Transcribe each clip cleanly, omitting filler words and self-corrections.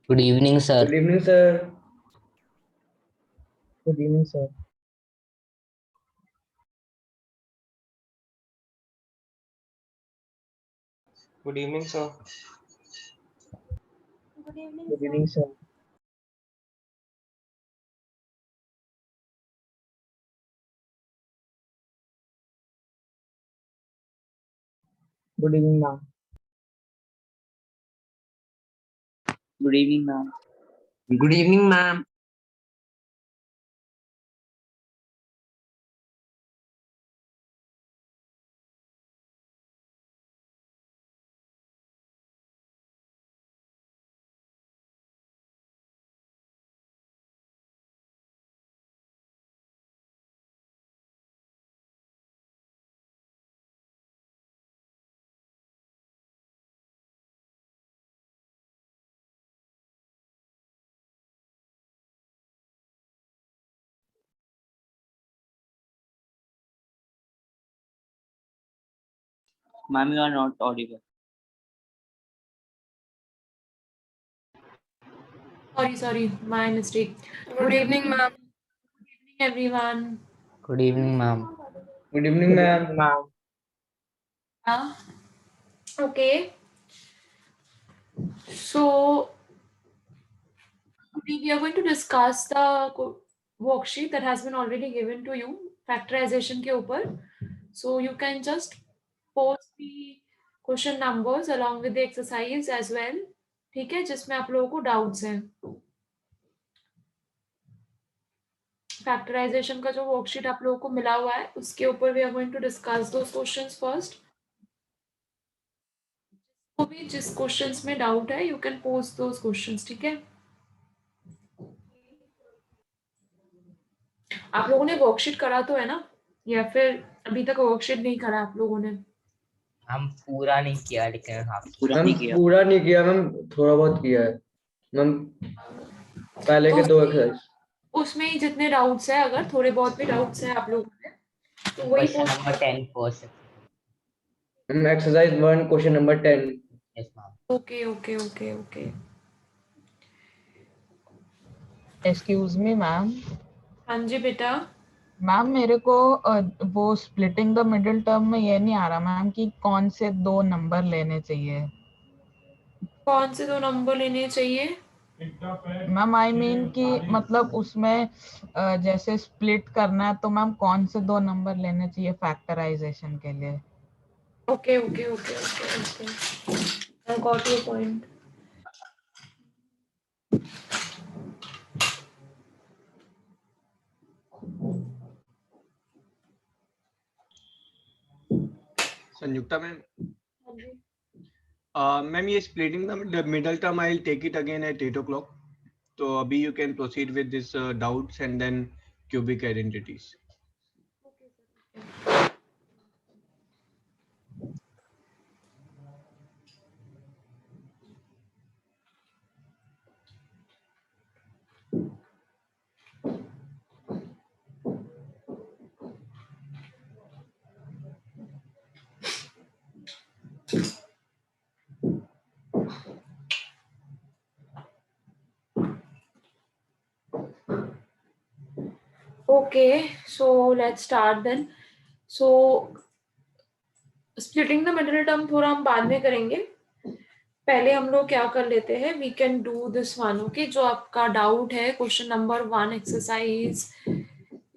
Good evening, sir. Good evening, sir. Good evening, sir. Good evening, sir. Good evening, Good sir. evening, sir. Good evening, ma'am. Good evening, ma'am. Good evening, ma'am. Ma'am, you are not audible. Sorry, my mistake. Good evening, ma'am. Good evening, everyone. Good evening, ma'am. Good evening, Good ma'am. evening, ma'am. Okay, so we are going to discuss the worksheet that has been already given to you, factorization के ऊपर. So you can just post the question numbers along with the exercise as well. ठीक है, जिसमें आप लोगों को doubts हैं. Factorisation का जो वर्कशीट आप लोगों को मिला हुआ है उसके ऊपर we are going to discuss those questions first. तो भी जिस क्वेश्चंस में डाउट है you can post those questions. ठीक है, आप लोगों ने वर्कशीट करा तो है ना, या फिर अभी तक वर्कशीट नहीं करा आप लोगों ने? हम पूरा नहीं किया, लेकिन हाँ मैम पूरा नहीं किया मैम, थोड़ा बहुत किया है मैम, पहले के दो एक्सरसाइज. उसमें ही जितने डाउट्स है, अगर थोड़े बहुत भी डाउट्स है आप लोगों ने तो वही question number 10 post. Ma'am exercise 1 question number 10. Yes ma'am. Okay okay okay okay. Excuse me, ma'am. हाँ जी बेटा. मैम मेरे को वो स्प्लिटिंग द मिडिल टर्म में ये नहीं आ रहा मैम कि कौन से दो नंबर लेने चाहिए. कौन से दो नंबर लेने चाहिए? मैम आई मीन कि मतलब उसमें जैसे स्प्लिट करना है तो मैम कौन से दो नंबर लेने चाहिए फैक्टराइजेशन के लिए. Okay okay okay okay okay, I got your point. Sanyukta ma'am. हाँ जी. मैम ये splitting the middle term, I'll take it again at 8 o'clock. तो अभी you can proceed with this doubts and then cubic identities. Okay, so let's start then. So splitting the middle term थोड़ा हम बाद में करेंगे. पहले हम लोग क्या कर लेते हैं, we can do this one. Okay, जो आपका डाउट है, question number 1 exercise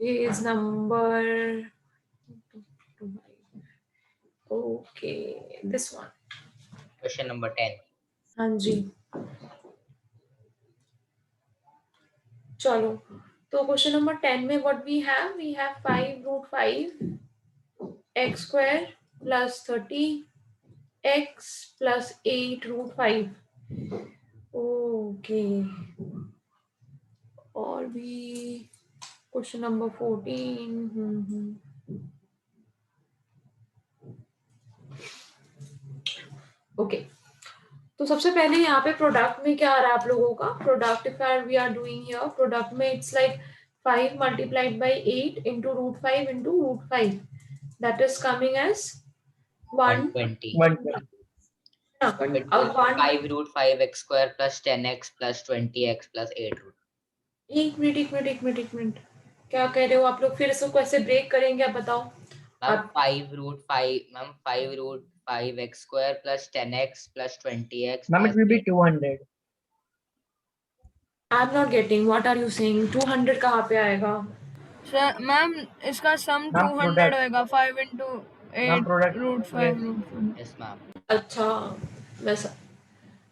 is number, okay, this one. Question number 10. हाँ जी, चलो. तो क्वेश्चन नंबर 10 में what we have 5√5 x square plus 30 x plus 8√5. Okay. और भी क्वेश्चन नंबर 14. ओके, तो सबसे पहले यहाँ पे प्रोडक्ट में क्या आ रहा है आप लोगों का. Product if we are doing here, product में it's like 5 multiplied by 8 into √5 into √5. That is coming as 120. 120. अब 5√5 x square plus 10x plus 20x plus 8 root. एक मिनट, क्या कह रहे हो आप लोग. फिर इसको कैसे ब्रेक करेंगे आप बताओ. Ma'am 5√5 x square plus 10x plus 20x. Ma'am, it will be 200. I am not getting what are you saying. 200 कहाँ पे आएगा. सर मैम इसका सम Ma'am, 200 product. होएगा 5 into Ma'am, 8 product. √5 Yes ma'am. अच्छा, वैसा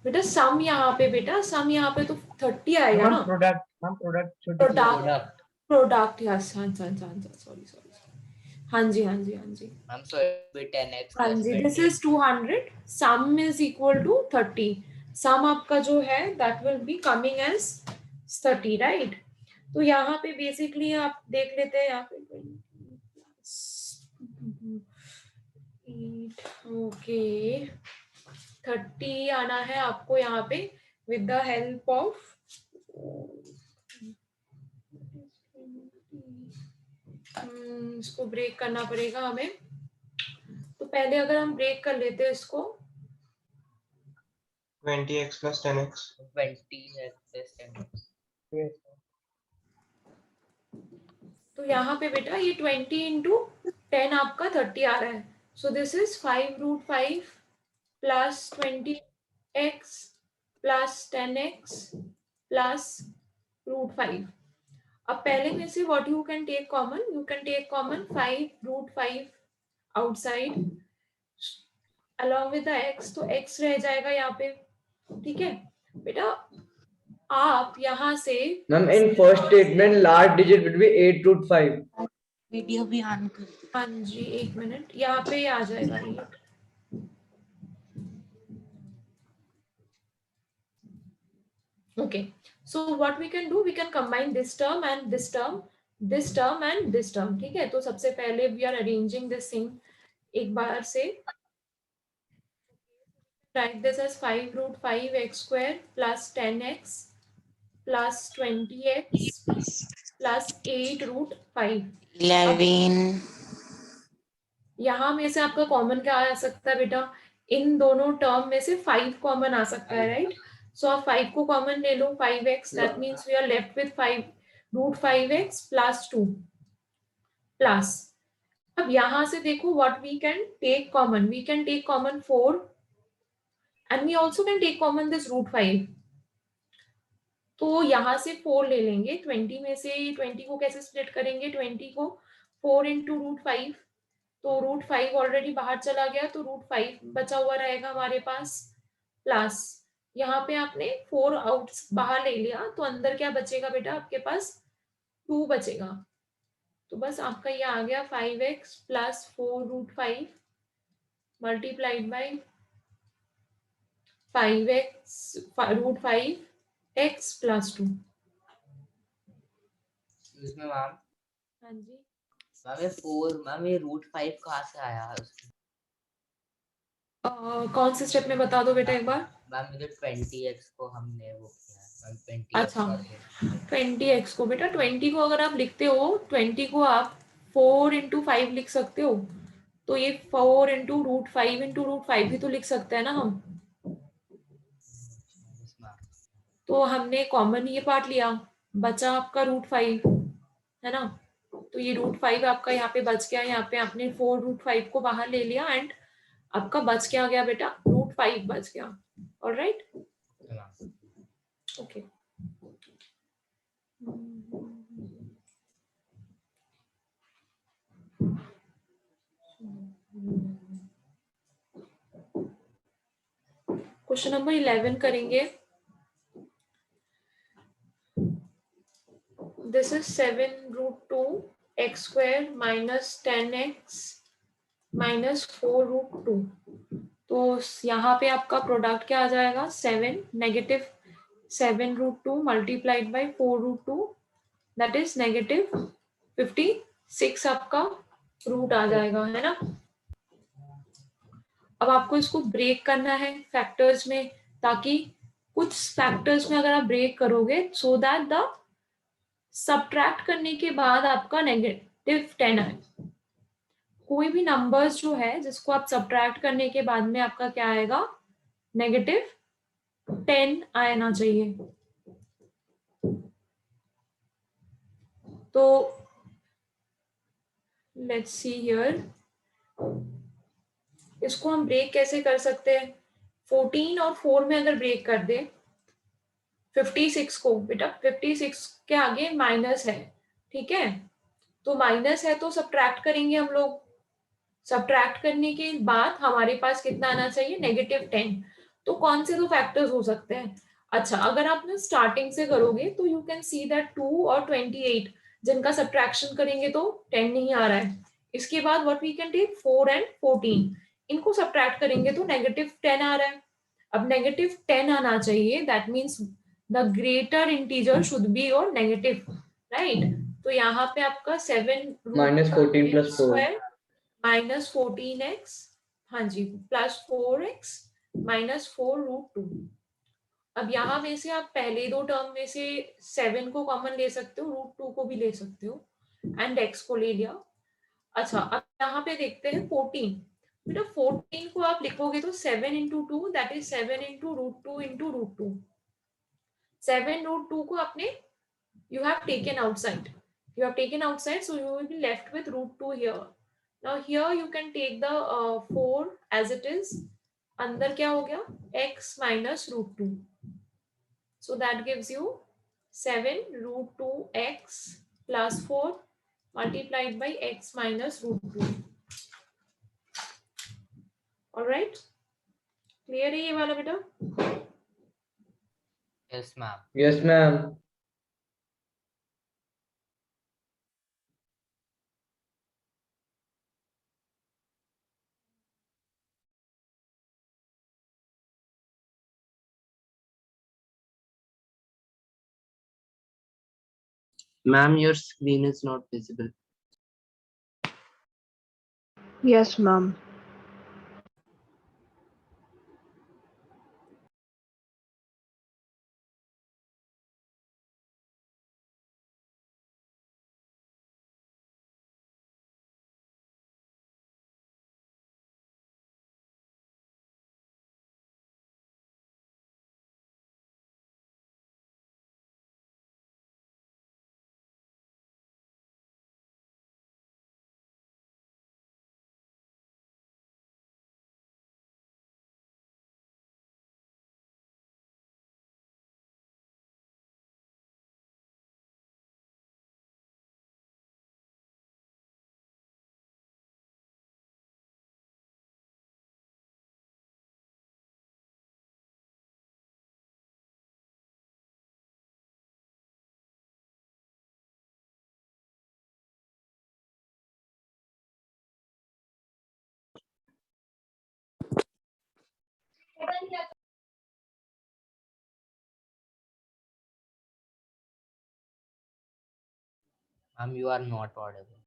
बेटा सम यहाँ पे, बेटा सम यहाँ पे तो 30 आएगा ना. Ma'am, product should be product yes. Sorry. हाँ जी. Ma'am, so it will be 10x हाँ plus जी, 20. This is 200. Sum is equal to 30. Sum आपका जो है that will be coming as 30, right. तो यहाँ पे बेसिकली आप देख लेते हैं यहाँ पे 8. ओके, 30 आना है आपको यहाँ पे विद द हेल्प ऑफ इसको ब्रेक करना पड़ेगा हमें. तो पहले अगर हम ब्रेक कर लेते हैं इसको, 20x plus 10x. 20x plus 10x. तो यहाँ पे बेटा ये 20 into 10 आपका 30 आ रहा है. सो this is 5√5 plus 20x plus 10x plus √5. अब पहले में से what you can take common, you can take common 5√5 outside along with the x. तो x रह जाएगा यहाँ पे. ठीक है बेटा, आप यहाँ से Ma'am, in first statement, large digit would be 8√5. Video भी ऑन कर. हाँ जी, एक मिनट, यहाँ पे आ जाएगा 8. Okay, so what we can do, we can combine this term and this term, this term and this term. ठीक है, तो सबसे पहले we are arranging this thing एक बार से. Write this as 5√5 x square plus 10x plus 20x plus 8√5. 11. यहाँ में से आपका कॉमन क्या आ सकता है बेटा, इन दोनों टर्म में से 5 कॉमन आ सकता है, राइट. सो आप 5 को कॉमन ले लो, 5x. That means we are left with 5√5x plus 2 plus. अब यहाँ से देखो what we can take common. We can take common 4 and we also can take common this √5. तो यहाँ से 4 ले लेंगे. 20 में से 20 को कैसे स्प्लिट करेंगे, 20 को 4 into √5. तो √5 ऑलरेडी बाहर चला गया, तो √5 बचा हुआ रहेगा हमारे पास. प्लस यहाँ पे आपने 4 आउट बाहर ले लिया, तो अंदर क्या बचेगा बेटा आपके पास, 2 बचेगा. तो बस आपका ये आ गया 5x plus 4√5 multiplied by 5x √5 x plus 2. इसमें मैम, हाँ जी, मैम ये 4, मैम ये √5 कहाँ से आया. कौन से स्टेप में बता दो बेटा एक बार. मैम ये 20x को हमने वो किया मैम, 20x अच्छा. का 20x को बेटा, 20 को अगर आप लिखते हो, 20 को आप 4 into 5 लिख सकते हो. तो ये 4 into √5 into √5 भी तो लिख सकते हैं ना हम. तो हमने कॉमन ये पार्ट लिया, बचा आपका √5 है ना. तो ये √5 आपका यहाँ पे बच गया, यहाँ पे आपने 4√5 को बाहर ले लिया एंड आपका बच क्या गया बेटा, √5 बच गया। Alright, okay. क्वेश्चन नंबर 11 करेंगे। This is 7√2 x² minus 10x minus 4√2। तो यहाँ पे आपका प्रोडक्ट क्या आ जाएगा, 7 negative 7√2 multiplied by 4√2 that is negative 56 आपका रूट आ जाएगा, है ना। अब आपको इसको ब्रेक करना है फैक्टर्स में, ताकि कुछ फैक्टर्स में अगर आप ब्रेक करोगे सो दैट द सब्ट्रैक्ट करने के बाद आपका नेगेटिव 10 आए। कोई भी नंबर्स जो है जिसको आप सब्ट्रैक्ट करने के बाद में आपका क्या आएगा, नेगेटिव 10 आना चाहिए। तो लेट्स सी हियर, इसको हम ब्रेक कैसे कर सकते हैं। 14 और 4 में अगर ब्रेक कर दे 56 को, बेटा 56 के आगे माइनस है, ठीक है, तो माइनस है तो सब्ट्रैक्ट करेंगे हम लोग। सब्ट्रैक्ट करने के बाद हमारे पास कितना आना चाहिए, नेगेटिव 10। तो कौन से दो फैक्टर्स हो सकते हैं। अच्छा, अगर आप ना स्टार्टिंग से करोगे तो यू कैन सी दैट 2 और 28 जिनका सब्ट्रैक्शन करेंगे तो 10 नहीं आ रहा है। इसके बाद what we can take 4 and 14, इनको सब्ट्रैक्ट करेंगे तो नेगेटिव 10 आ रहा है। अब नेगेटिव 10 आना चाहिए, that means the greater integer should be और नेगेटिव, राइट। तो यहाँ पे आपका 7 -14 + 4 माइनस 14x, हाँ जी, प्लस 4x माइनस 4√2। अब यहाँ में से आप पहले दो टर्म में से 7 को कॉमन ले सकते हो, √2 को भी ले सकते हो एंड x को ले लिया। अच्छा, अब यहाँ पे देखते हैं 14। बेटा 14 को आप लिखोगे तो 7 × 2 दैट इज 7 × √2 × √2। 7√2 को आपने you have taken outside, so you will be left with √2 here. Now here you can take the 4 as it is, अंदर क्या हो गया, x minus √2, so that gives you 7√2x plus 4 multiplied by x minus √2. all right, clear है ये वाला बेटा। Yes, ma'am. Yes ma'am. Ma'am, your screen is not visible. Yes, ma'am. Ma'am, you are not audible.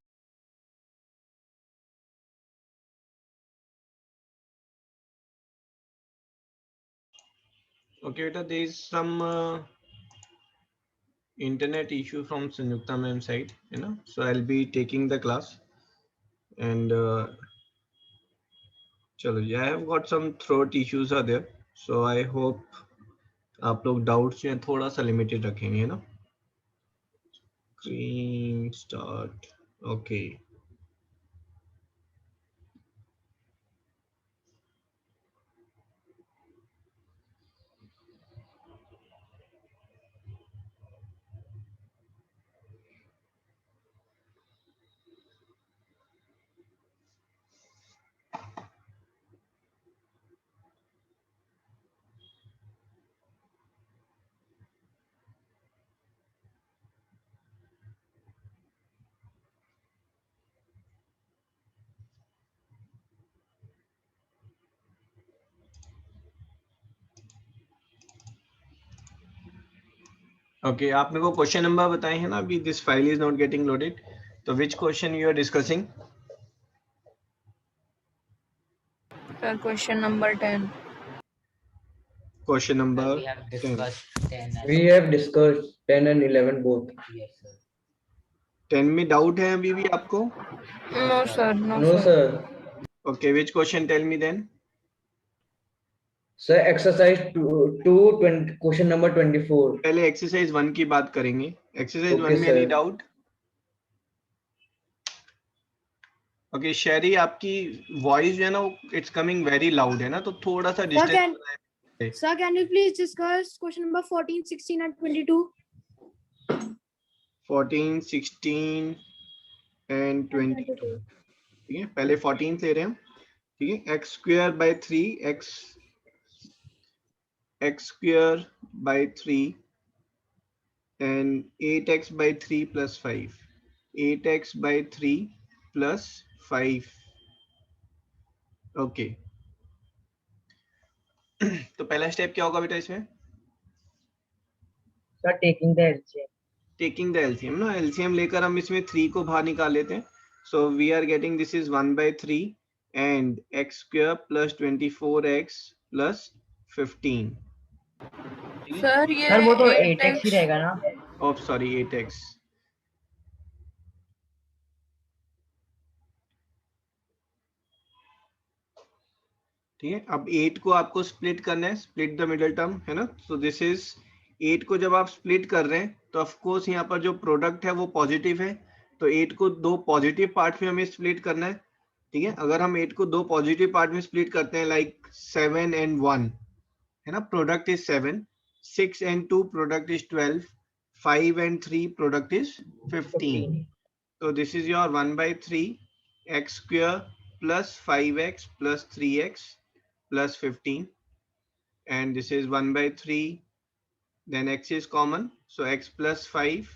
Okay, beta, there is some internet issue from Sanyukta ma'am side, so I'll be taking the class and chalo, I have got some throat issues are there, so I hope आप लोग doubts हैं थोड़ा सा limited रखेंगे ना। Screen start, okay okay आप मेरे को क्वेश्चन नंबर बताए हैं ना अभी. This file is not getting loaded. तो which question you are discussing? Sir, question number 10. Question Sir, नंबर we have 10. discussed 10 and We have discussed 10 and 11 both. yes, sir. 10 में डाउट है अभी भी आपको? No, sir. No, No, sir. sir. Okay which question tell me then. Sir, exercise 20, question number 24. पहले exercise 1 की बात करेंगे. एक्सरसाइज Okay, 1 में एनी sir. डाउट? ओके शेरी आपकी वॉइस जो है ना इट्स कमिंग वेरी लाउड है ना, तो थोड़ा सा distance. Sir, can you please discuss question number 14, 16 and 22? 14, 16 and 22. ठीक है पहले 14 ले रहे हैं हम. ठीक है x square by 3 x square by 3 and 8x by 3 plus 5. 8x by 3 plus 5. Okay तो पहला स्टेप क्या होगा बेटा इसमें? Sir, taking the LCM. Taking the LCM ना. एलसीएम लेकर हम इसमें 3 को बाहर निकाल लेते हैं. So we are getting this is 1/3 and x square plus 24x plus 15. Sir, ये Sir, वो तो 8x 8x ही रहेगा ना? Of sorry 8x. ठीक है अब 8 को आपको स्प्लिट करना है. स्प्लिट द मिडिल टर्म है ना. सो दिस इज 8 को जब आप स्प्लिट कर रहे हैं तो ऑफ कोर्स यहाँ पर जो प्रोडक्ट है वो पॉजिटिव है. तो 8 को दो पॉजिटिव पार्ट में हमें स्प्लिट करना है. ठीक है अगर हम 8 को दो पॉजिटिव पार्ट में स्प्लिट करते हैं लाइक 7 and 1 है ना, product is 7. 6 and 2 product is 12. 5 and 3 product is 15. तो this is your 1/3 x square plus 5x plus 3x plus 15 and this is 1/3. then x is common so x plus 5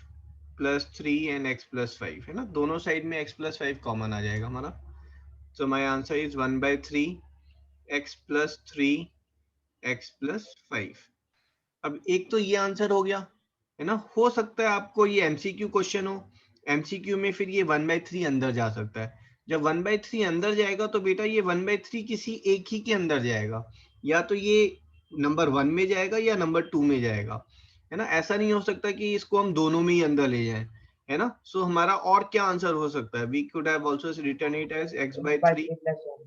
plus 3 and x plus 5 है ना. दोनों side में x plus 5 common आ जाएगा हमारा. so my answer is 1/3 x plus 3 x plus 5. अब एक तो ये आंसर हो गया है ना. हो सकता है आपको ये MCQ क्वेश्चन हो. MCQ में फिर ये 1/3 अंदर जा सकता है. जब 1/3 अंदर जाएगा तो बेटा ये 1/3 किसी एक ही के अंदर जाएगा. या तो ये नंबर 1 में जाएगा या नंबर 2 में जाएगा है ना. ऐसा नहीं हो सकता कि इसको हम दोनों में ही अंदर ले जाएं है ना. सो हमारा और क्या आंसर हो सकता है? We could have also written it as x/3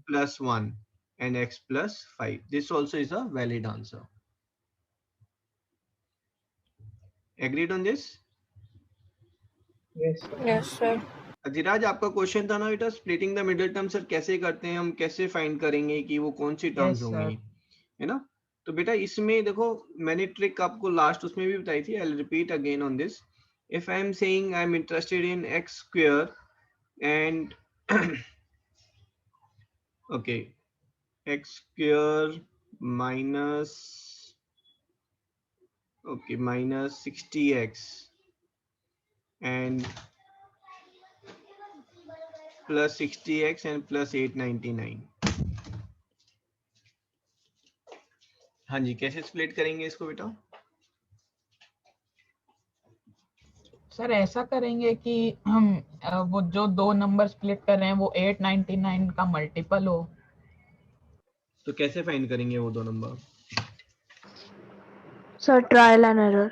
plus 1 and x plus 5. this also is a valid answer. agreed on this? Yes, sir. Yes, sir. अजिराज आपका क्वेश्चन था ना बेटा splitting the middle term. Sir कैसे करते हैं हम, कैसे find करेंगे कि वो कौन सी टर्म्स Yes, होंगी sir. है ना. तो बेटा इसमें देखो मैंने ट्रिक आपको लास्ट उसमें भी बताई थी. I will repeat again on this. If I am saying I am interested in x square and okay x square minus okay minus 60x and plus 60x and plus 899. हाँ जी कैसे split करेंगे इसको बेटा? Sir ऐसा करेंगे कि हम वो जो दो नंबर स्प्लिट कर रहे हैं वो 899 का मल्टीपल हो. तो कैसे फाइंड करेंगे वो दो number? Sir, trial and error.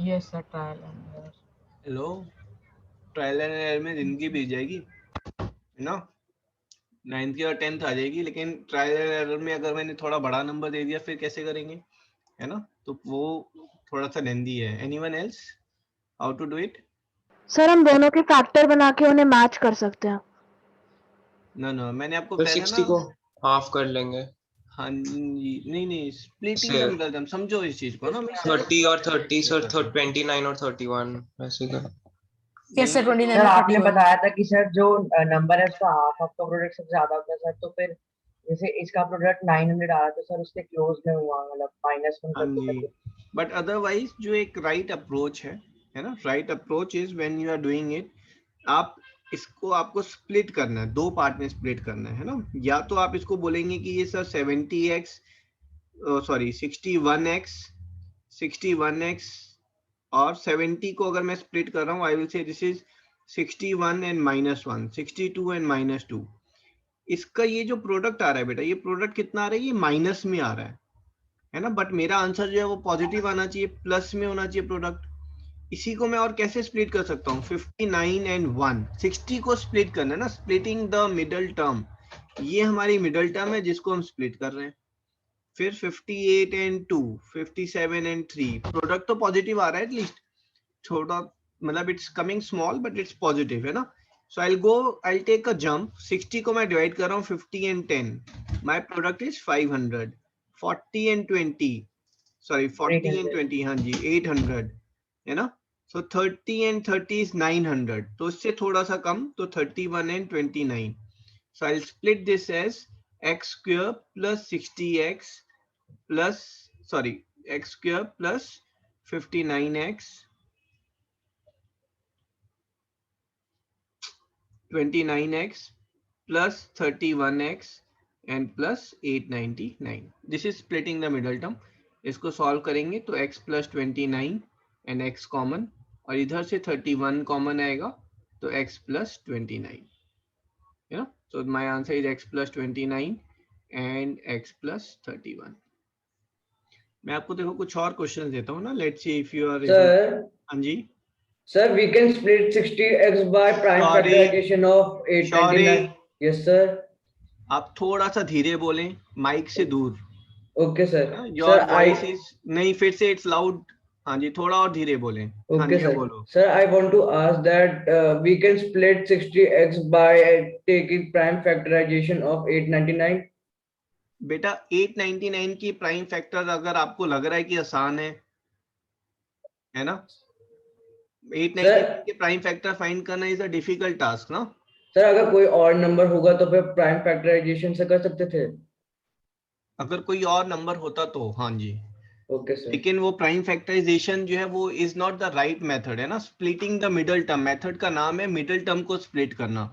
Yes sir trial and error. Hello trial and error में जिंदगी बीत जाएगी है ना. 9th की और 10th आ जाएगी. लेकिन ट्रायल एंड एरर में अगर मैंने थोड़ा बड़ा नंबर दे दिया फिर कैसे करेंगे है ना. तो वो थोड़ा सा लेंदी है. Anyone else how to do it? Sir हम दोनों के फैक्टर बना के उन्हें मैच कर सकते हैं। ना मैंने आपको तो पहले 60 ना, को हाफ कर लेंगे, हाँ जी, नहीं स्प्लिटिंग द से मिडल टर्म, समझो इस चीज को ना। 30 और 30 सर, 29 और 31 ऐसे कर। Yes, sir, 29 सर और आपने 31. बताया था कि सर जो नंबर है उसका हाफ ऑफ का प्रोडक्ट सबसे ज्यादा होता है सर, तो फिर जैसे इसका प्रोडक्ट 900 आ रहा है तो सर उसके क्लोज में हुआ, मतलब -1 हाँ करके जी, बट अदरवाइज जो एक राइट अप्रोच है ना, right approach is when you are doing it, आप इसको आपको स्प्लिट करना है, दो पार्ट में स्प्लिट करना है ना। या तो आप इसको बोलेंगे कि ये सर 70x, सॉरी 61x और 70 को अगर मैं स्प्लिट कर रहा हूँ, I will say this is 61 and -1, 62 and -2। इसका ये जो प्रोडक्ट आ रहा है बेटा, ये प्रोडक्ट कितना आ रहा है, ये माइनस में आ रहा है ना, बट मेरा आंसर जो है वो पॉजिटिव आना चाहिए, प्लस में होना चाहिए प्रोडक्ट। इसी को मैं और कैसे स्प्लिट कर सकता हूँ, 59 एंड 1, 60 को स्प्लिट करना है ना, स्प्लिटिंग द मिडल टर्म, ये हमारी मिडल टर्म है जिसको हम स्प्लिट कर रहे हैं। फिर 58 एंड 2, 57 एंड 3, प्रोडक्ट तो पॉजिटिव आ रहा है एटलीस्ट, थोड़ा मतलब it's coming small but it's positive है ना। So I take a jump, 60 को मैं डिवाइड कर रहा हूँ 50 and 10, my product is 500, 40 and 20, sorry 40 and 20, हाँ जी 800 है ना। सो 30 एंड 30 इज 900, तो इससे थोड़ा सा कम, तो 31 and 29। So I split this as x square plus 60x plus, sorry x square plus 59x 29x plus 31x and plus 899. This is splitting the middle term. इसको सॉल्व करेंगे तो x plus 29 and x common, और इधर से 31 common आएगा तो x plus 29, you know. So my answer is x plus 29 and x plus 31. मैं आपको देखो कुछ और क्वेश्चन देता हूँ ना, let's see if you are Sir, हाँ जी sir, we can split 60x by prime Sorry. factorization of 899. Yes, sir. आप थोड़ा सा धीरे बोलें, माइक से दूर। Okay, sir. Your Sir, voice is नहीं, फिर से इट्स लाउड। हाँ जी, थोड़ा और धीरे बोलें। हाँ Okay, जी, sir. बोलो। Sir, I want to ask that we can split 60x by taking prime factorization of 899. बेटा 899 की प्राइम फैक्टर अगर आपको लग रहा है कि आसान है ना, 899 के प्राइम फैक्टर फाइंड करना इज अ डिफिकल्ट टास्क ना। सर अगर कोई और नंबर होगा तो फिर प्राइम फैक्टराइजेशन से कर सकते थे। अगर कोई और नंबर होता तो हाँ जी, ओके सर। लेकिन वो प्राइम फैक्टराइजेशन जो है वो is not the right method है ना। Splitting the middle term, method का नाम है मिडल टर्म को स्प्लिट करना,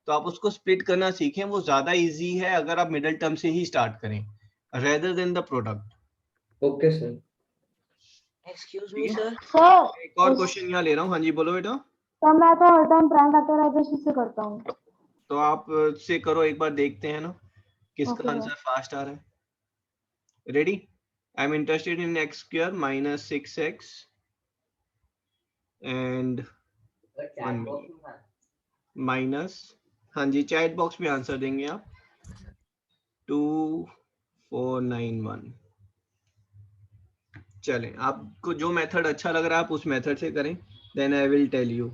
तो आप उसको स्प्लिट करना सीखें, वो ज्यादा इजी है अगर आप मिडल टर्म से ही स्टार्ट करें rather than the product. Okay sir. Excuse me sir, sir एक और क्वेश्चन यहाँ ले रहा हूँ। हाँ जी बोलो बेटा। सर मैं तो हर टाइम प्राइम फैक्टराइजेशन से करता हूँ। तो आप से करो एक बार, देखते हैं ना किसका Okay, आंसर फास्ट आ रहा है। Ready, I am interested in x square minus 6x and minus, हाँ जी चैट बॉक्स में आंसर देंगे आप, 2491। चलें, आपको जो मेथड अच्छा लग रहा है आप उस मेथड से करें, then I will tell you.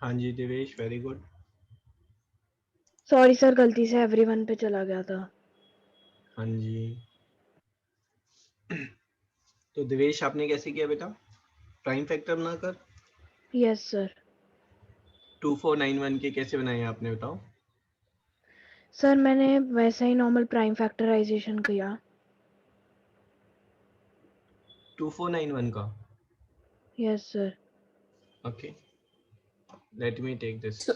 हाँ जी Divesh, very good. Sorry sir, गलती से एवरीवन पे चला गया था। हाँ जी। तो दिवेश आपने कैसे किया बेटा, प्राइम फैक्टर बनाकर? Yes sir. 2491 के कैसे बनाए आपने, बताओ? सर मैंने वैसा ही नॉर्मल प्राइम फैक्टराइजेशन किया। 2491 का? Yes sir. Okay, let me take this. Sir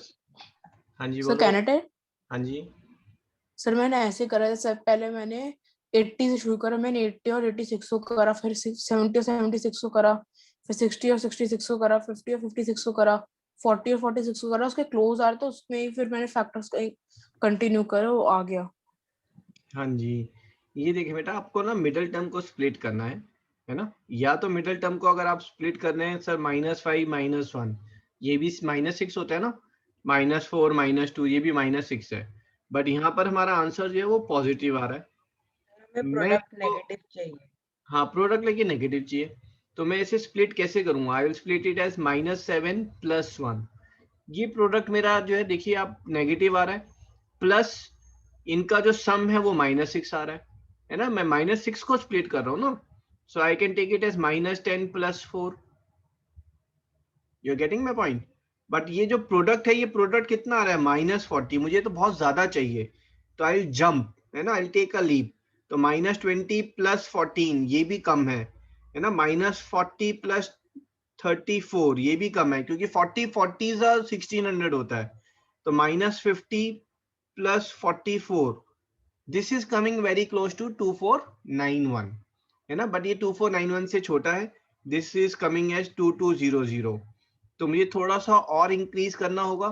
हाँ जी सर बोलो। कैनेट है हाँ जी। सर, मैंने ऐसे करा था सर, पहले मैंने 80 से शुरू करा, मैंने 80 और 86 को करा, फिर 70 और 76 को करा, फिर 60 और 66 को करा, 50 और 56 को करा, 40 और 46 को करा, उसके क्लोज आ रहा था उसमें ही फिर मैंने फैक्टर्स कंटिन्यू करा, वो आ गया। हाँ जी, ये देखिए बेटा, आपको ना मिडिल टर्म को स्प्लिट करना है ना? या तो मिडिल टर्म को अगर आप स्प्लिट कर रहे हैं सर -5 -1, ये भी -6 होता है ना, -4 -2, ये भी -6 है, बट यहाँ पर हमारा आंसर जो है वो पॉजिटिव आ रहा है। हमें मैं प्रोडक्ट इसको, नेगेटिव चाहिए। हाँ प्रोडक्ट लेके नेगेटिव चाहिए, तो मैं इसे स्प्लिट कैसे करूंगा? I will split it as -7 +1। ये प्रोडक्ट मेरा जो है देखिए आप नेगेटिव आ रहा है, प्लस इनका जो सम है वो -6 आ रहा है ना? मैं -6 को स्प्लिट कर रहा हूँ ना, so I can take it as -10 +4। You are getting my point? But ये जो प्रोडक्ट है, ये प्रोडक्ट कितना आ रहा है? -40। मुझे तो बहुत ज्यादा चाहिए, तो आई विल जंप, है ना, I will take a leap. तो -20 +14 ये भी कम है ना? -40 +34 ये भी कम है, क्योंकि 40 1600 होता है, तो -50 +44, this is coming very close to 2491, है ना? बट ये 2491 से छोटा है, दिस इज कमिंग एज 2200। तो मुझे थोड़ा सा और इंक्रीज करना होगा,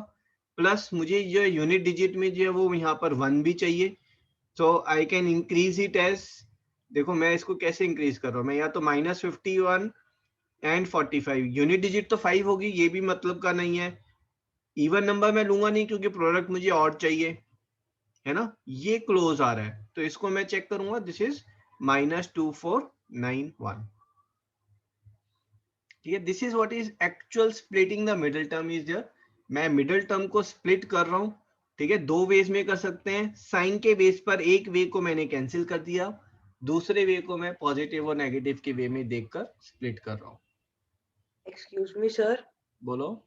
प्लस मुझे जो यूनिट डिजिट में जो है वो यहाँ पर 1 भी चाहिए, so I can increase it as, देखो मैं इसको कैसे इंक्रीज कर रहा हूँ, मैं या तो -51 एंड 45, यूनिट डिजिट तो 5 होगी, ये भी मतलब का नहीं है, इवन नंबर मैं लूंगा नहीं क्योंकि प्रोडक्ट मुझे और चाहिए, है ना? ये क्लोज आ रहा है, तो इसको मैं चेक करूंगा, दिस इज -2491। ठीक है, this is what is actual splitting the middle term is there. मैं मिडिल टर्म को स्प्लिट कर रहा हूं, ठीक है, दो वेज में कर सकते हैं। साइन के बेस पर एक वे को मैंने कैंसिल कर दिया, दूसरे वे को मैं पॉजिटिव और नेगेटिव के वे में देखकर स्प्लिट कर रहा हूँ। Excuse me sir. बोलो।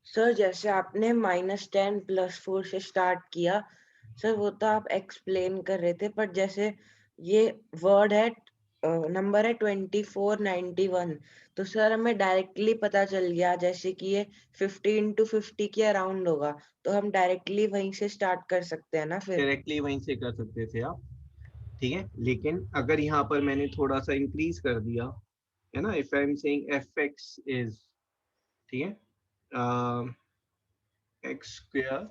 सर जैसे आपने -10 +4 से स्टार्ट किया, सर वो तो आप एक्सप्लेन कर रहे थे, पर जैसे ये वर्ड है, नंबर है 2491, तो सर हमें डायरेक्टली पता चल गया जैसे कि ये 50 × 50 के अराउंड होगा, तो हम डायरेक्टली वहीं से स्टार्ट कर सकते हैं ना फिर? डायरेक्टली वहीं से कर सकते थे आप, ठीक है, लेकिन अगर यहाँ पर मैंने थोड़ा सा इंक्रीज कर दिया, है ना, if I am saying fx is, ठीक है, x²,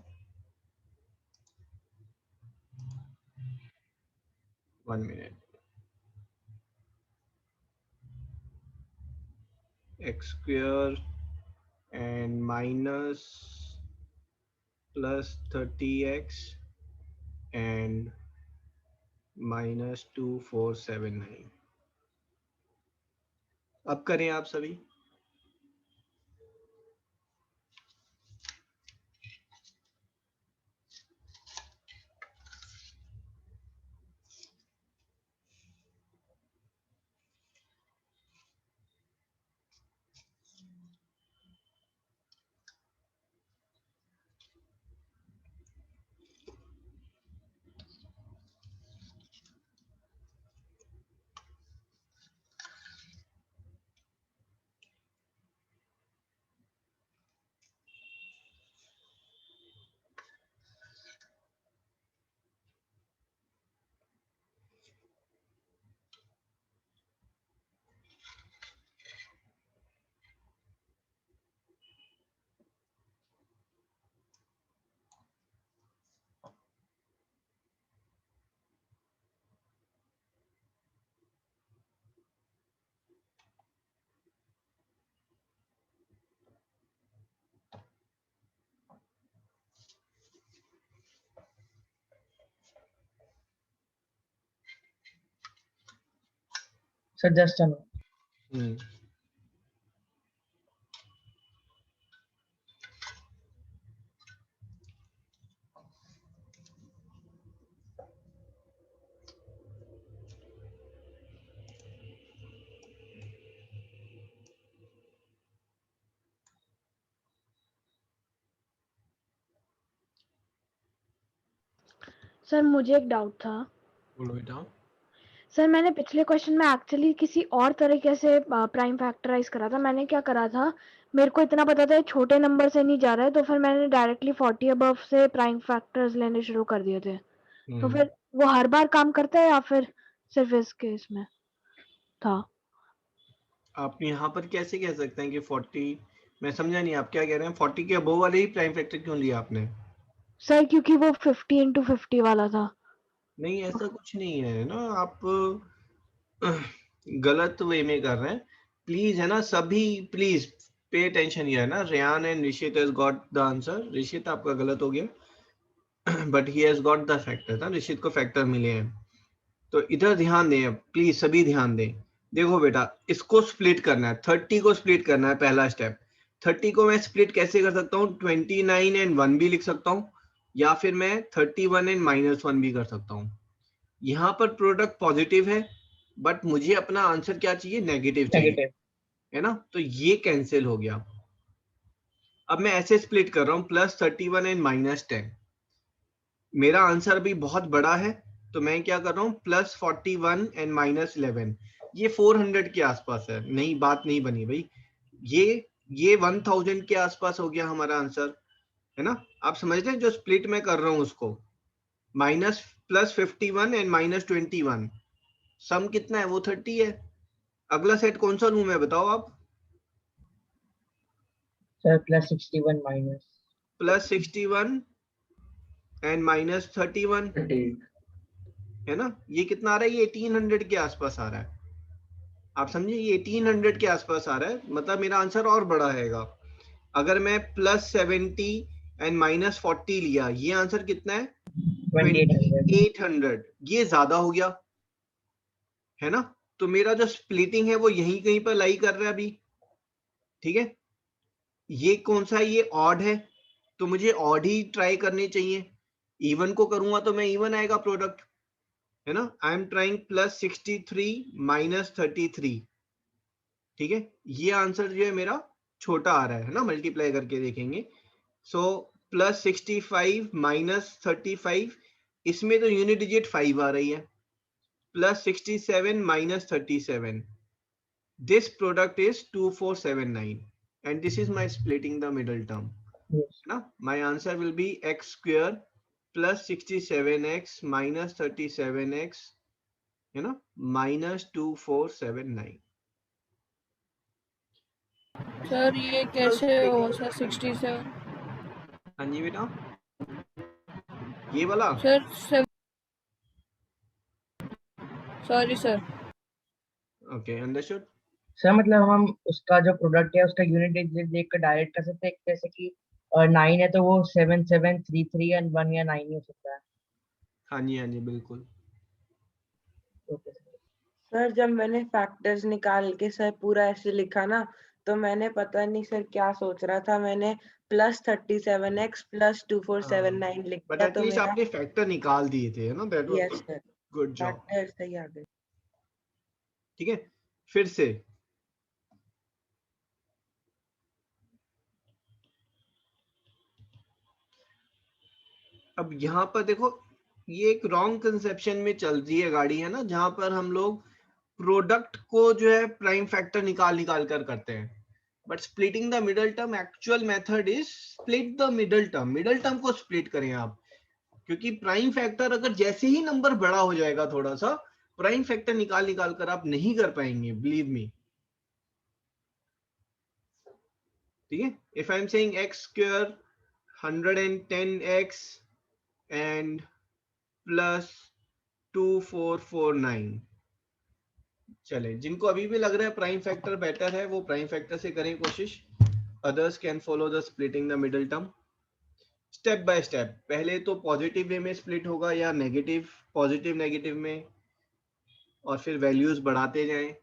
1 minute, x² and -+30x and -2479। अब करें आप सभी। सर जस्ट सर मुझे एक डाउट था। बोलो बेटा। सर मैंने पिछले क्वेश्चन में एक्चुअली किसी और तरीके से प्राइम फैक्टराइज करा था। मैंने क्या करा था, मेरे को इतना पता था ये छोटे नंबर से नहीं जा रहा है, तो फिर मैंने डायरेक्टली 40 अबव से प्राइम फैक्टर्स लेने शुरू कर दिए थे। तो फिर वो हर बार काम करता है या फिर सिर्फ इस केस में था? आप यहाँ पर कैसे कह सकते हैं कि 40, मैं समझा नहीं आप क्या कह रहे हैं, 40 के अबव वाले ही प्राइम फैक्टर क्यों लिया आपने? सर क्योंकि वो 50 into 50 वाला था। नहीं ऐसा कुछ नहीं है ना, आप गलत वे में कर रहे हैं। प्लीज है ना सभी, प्लीज पे अटेंशन हियर ना। Rayan and Rishit has got the answer. Rishit आपका गलत हो गया but he has got the factor ना, ऋषित को फैक्टर मिले हैं। तो इधर ध्यान दें प्लीज, सभी ध्यान दें। देखो बेटा, इसको स्प्लिट करना है, 30 को स्प्लिट करना है, पहला स्टेप। 30 को मैं स्प्लिट कैसे कर सकता हूँ? 29 एंड 1 भी लिख सकता हूँ, या फिर मैं 31 एंड -1 भी कर सकता हूँ। यहाँ पर प्रोडक्ट पॉजिटिव है बट मुझे अपना आंसर क्या चाहिए? नेगेटिव चाहिए, है ना। तो ये कैंसिल हो गया। अब मैं ऐसे स्प्लिट कर रहा हूँ, +31 एंड -10। मेरा आंसर भी बहुत बड़ा है, तो मैं क्या कर रहा हूँ, +41 एंड -11। ये 400 के आसपास है। नहीं, बात नहीं बनी भाई। ये 1000 के आसपास हो गया हमारा आंसर, है ना। आप समझ रहे हैं जो स्प्लिट में कर रहा हूँ उसको? +51 एंड -21, सम कितना है? वो 30 है। अगला सेट कौन सा लूं मैं, बताओ आप? सर +61 माइनस +61 एंड -31, है ना। ये कितना आ रहा है? ये 1800 के आसपास आ रहा है। आप समझे, ये 1800 के आसपास आ रहा है, मतलब मेरा आंसर और बड़ा रहेगा। अगर मैं +70 एंड -40 लिया, ये आंसर कितना है? 2800। ये ज्यादा हो गया, है ना। तो मेरा जो स्प्लिटिंग है वो यहीं कहीं पर लाई कर रहा है अभी, ठीक है। ये कौन सा है? ये ऑड है, तो मुझे ऑड ही ट्राई करने चाहिए। इवन को करूंगा तो मैं इवन आएगा प्रोडक्ट, है ना। आई एम ट्राइंग +63 -33, ठीक है। ये आंसर जो है मेरा छोटा आ रहा है ना, मल्टीप्लाई करके देखेंगे। सो +65 -35, इसमें तो यूनिट डिजिट 5 आ रही है। +67 -37, this product is 2479 and this is my splitting the middle term. Now my answer will be x square +67x -37x, you know, -2479. Sir ये कैसे हो सर 67? हाँ जी बेटा, ये वाला sir sorry sir. Okay, understood. Sir मतलब हम उसका जो प्रोडक्ट है उसका यूनिट डिजिट देख कर डायरेक्ट कर सकते हैं, जैसे कि 9 है तो वो 7733 एंड 1 या 9 ही हो सकता है। हाँ जी, हाँ जी, बिल्कुल। ओके सर जब मैंने फैक्टर्स निकाल के सर पूरा ऐसे लिखा ना, तो मैंने पता नहीं सर क्या सोच रहा था, मैंने +37x +2479 लिख बट दिया, तो एटलीस्ट मेरा आपने फैक्टर निकाल दिए थे, है ना। That yes was sir good job. Factor सही आ गए। ठीक है, फिर से अब यहाँ पर देखो, ये एक रॉन्ग कंसेप्शन में चल रही है गाड़ी, है ना, जहां पर हम लोग प्रोडक्ट को जो है प्राइम फैक्टर निकाल निकाल कर करते हैं। But splitting the middle term actual method is split the middle term. Middle term को स्प्लिट करें आप, क्योंकि प्राइम फैक्टर अगर जैसे ही नंबर बड़ा हो जाएगा थोड़ा सा, प्राइम फैक्टर निकाल निकाल कर आप नहीं कर पाएंगे, बिलीव मी। ठीक है, if I am saying x square 110x and +2449, चले, जिनको अभी भी लग रहा है प्राइम फैक्टर बेटर है वो प्राइम फैक्टर से करें कोशिश। Others can follow the splitting the middle term step by step. पहले तो पॉजिटिव वे में स्प्लिट होगा या नेगेटिव, पॉजिटिव नेगेटिव में, और फिर वैल्यूज बढ़ाते जाएं।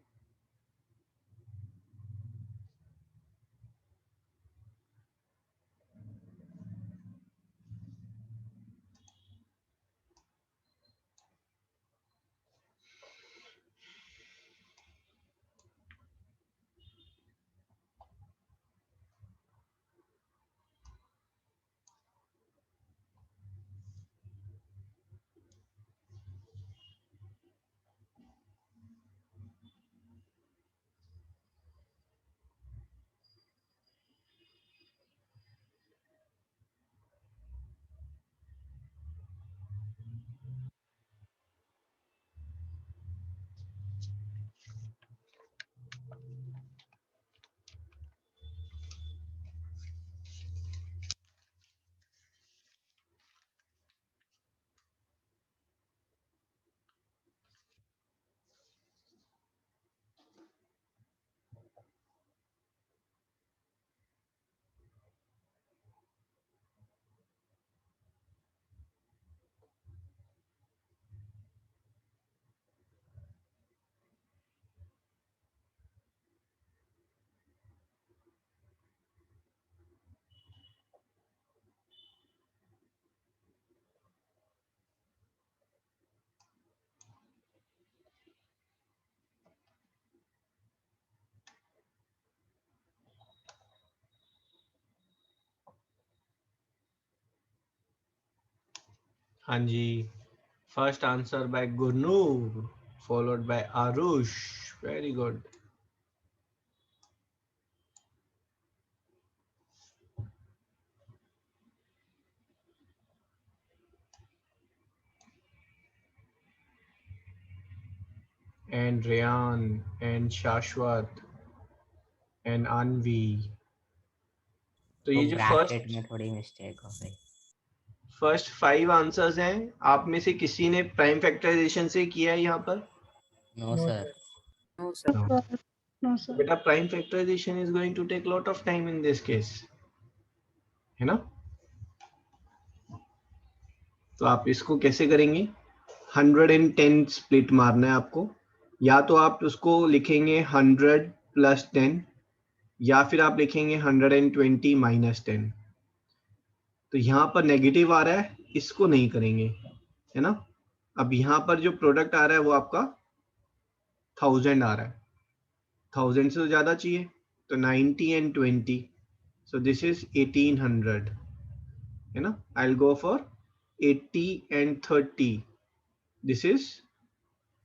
हाँ जी, first answer by Gurnoor followed by Aarush, very good. and Rayan and Shashwat and Anvi। तो ये वो जो ब्रैकेट में थोड़ी मिस्टेक हो गई। फर्स्ट 5 आंसर्स हैं, आप में से किसी ने प्राइम फैक्टराइजेशन से किया है यहाँ पर? No sir. No, sir. No. No, sir. बेटा prime factorisation is going to take lot of time in this case, है ना? तो आप इसको कैसे करेंगे? 110 स्प्लिट मारना है आपको, या तो आप उसको लिखेंगे 100 प्लस 10 या फिर आप लिखेंगे 120 माइनस 10। तो यहाँ पर नेगेटिव आ रहा है, इसको नहीं करेंगे, है ना? अब यहाँ पर जो प्रोडक्ट आ रहा है वो आपका 1000 आ रहा है, 1000 से तो ज्यादा चाहिए, तो 90 and 20, so this is 1800, है ना? I'll go for 80 and 30, this is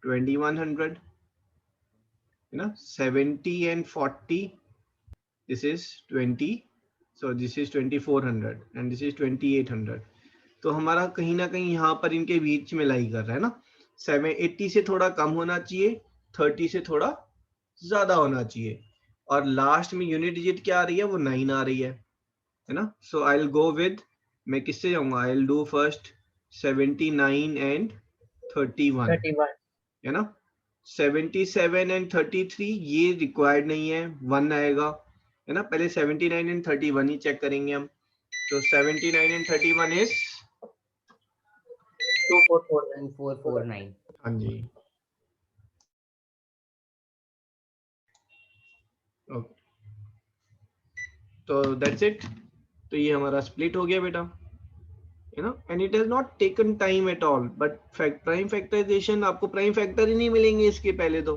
2100, है ना? 70 and 40, this is 20, so this is 2400 and this is 2800। तो हमारा कहीं ना कहीं यहाँ पर इनके बीच में लाई कर रहा है ना। 780 से थोड़ा कम होना चाहिए, 30 से थोड़ा ज्यादा होना चाहिए, और लास्ट में यूनिट डिजिट क्या आ रही है? वो 9 आ रही है ना? So I will go with, मैं किससे जाऊंगा? I will do first 79 and 31, है ना? 77 and 33 ये रिक्वायर्ड नहीं है, 1 आएगा, है ना? पहले 79 and 31 ही चेक करेंगे हम। तो 79 and 31 is 2449। हाँ जी, ओके, तो दैट्स इट। तो ये हमारा स्प्लिट हो गया बेटा, है ना? And it has not taken time at all, but prime factorization आपको प्राइम फैक्टर ही नहीं मिलेंगे इसके पहले तो।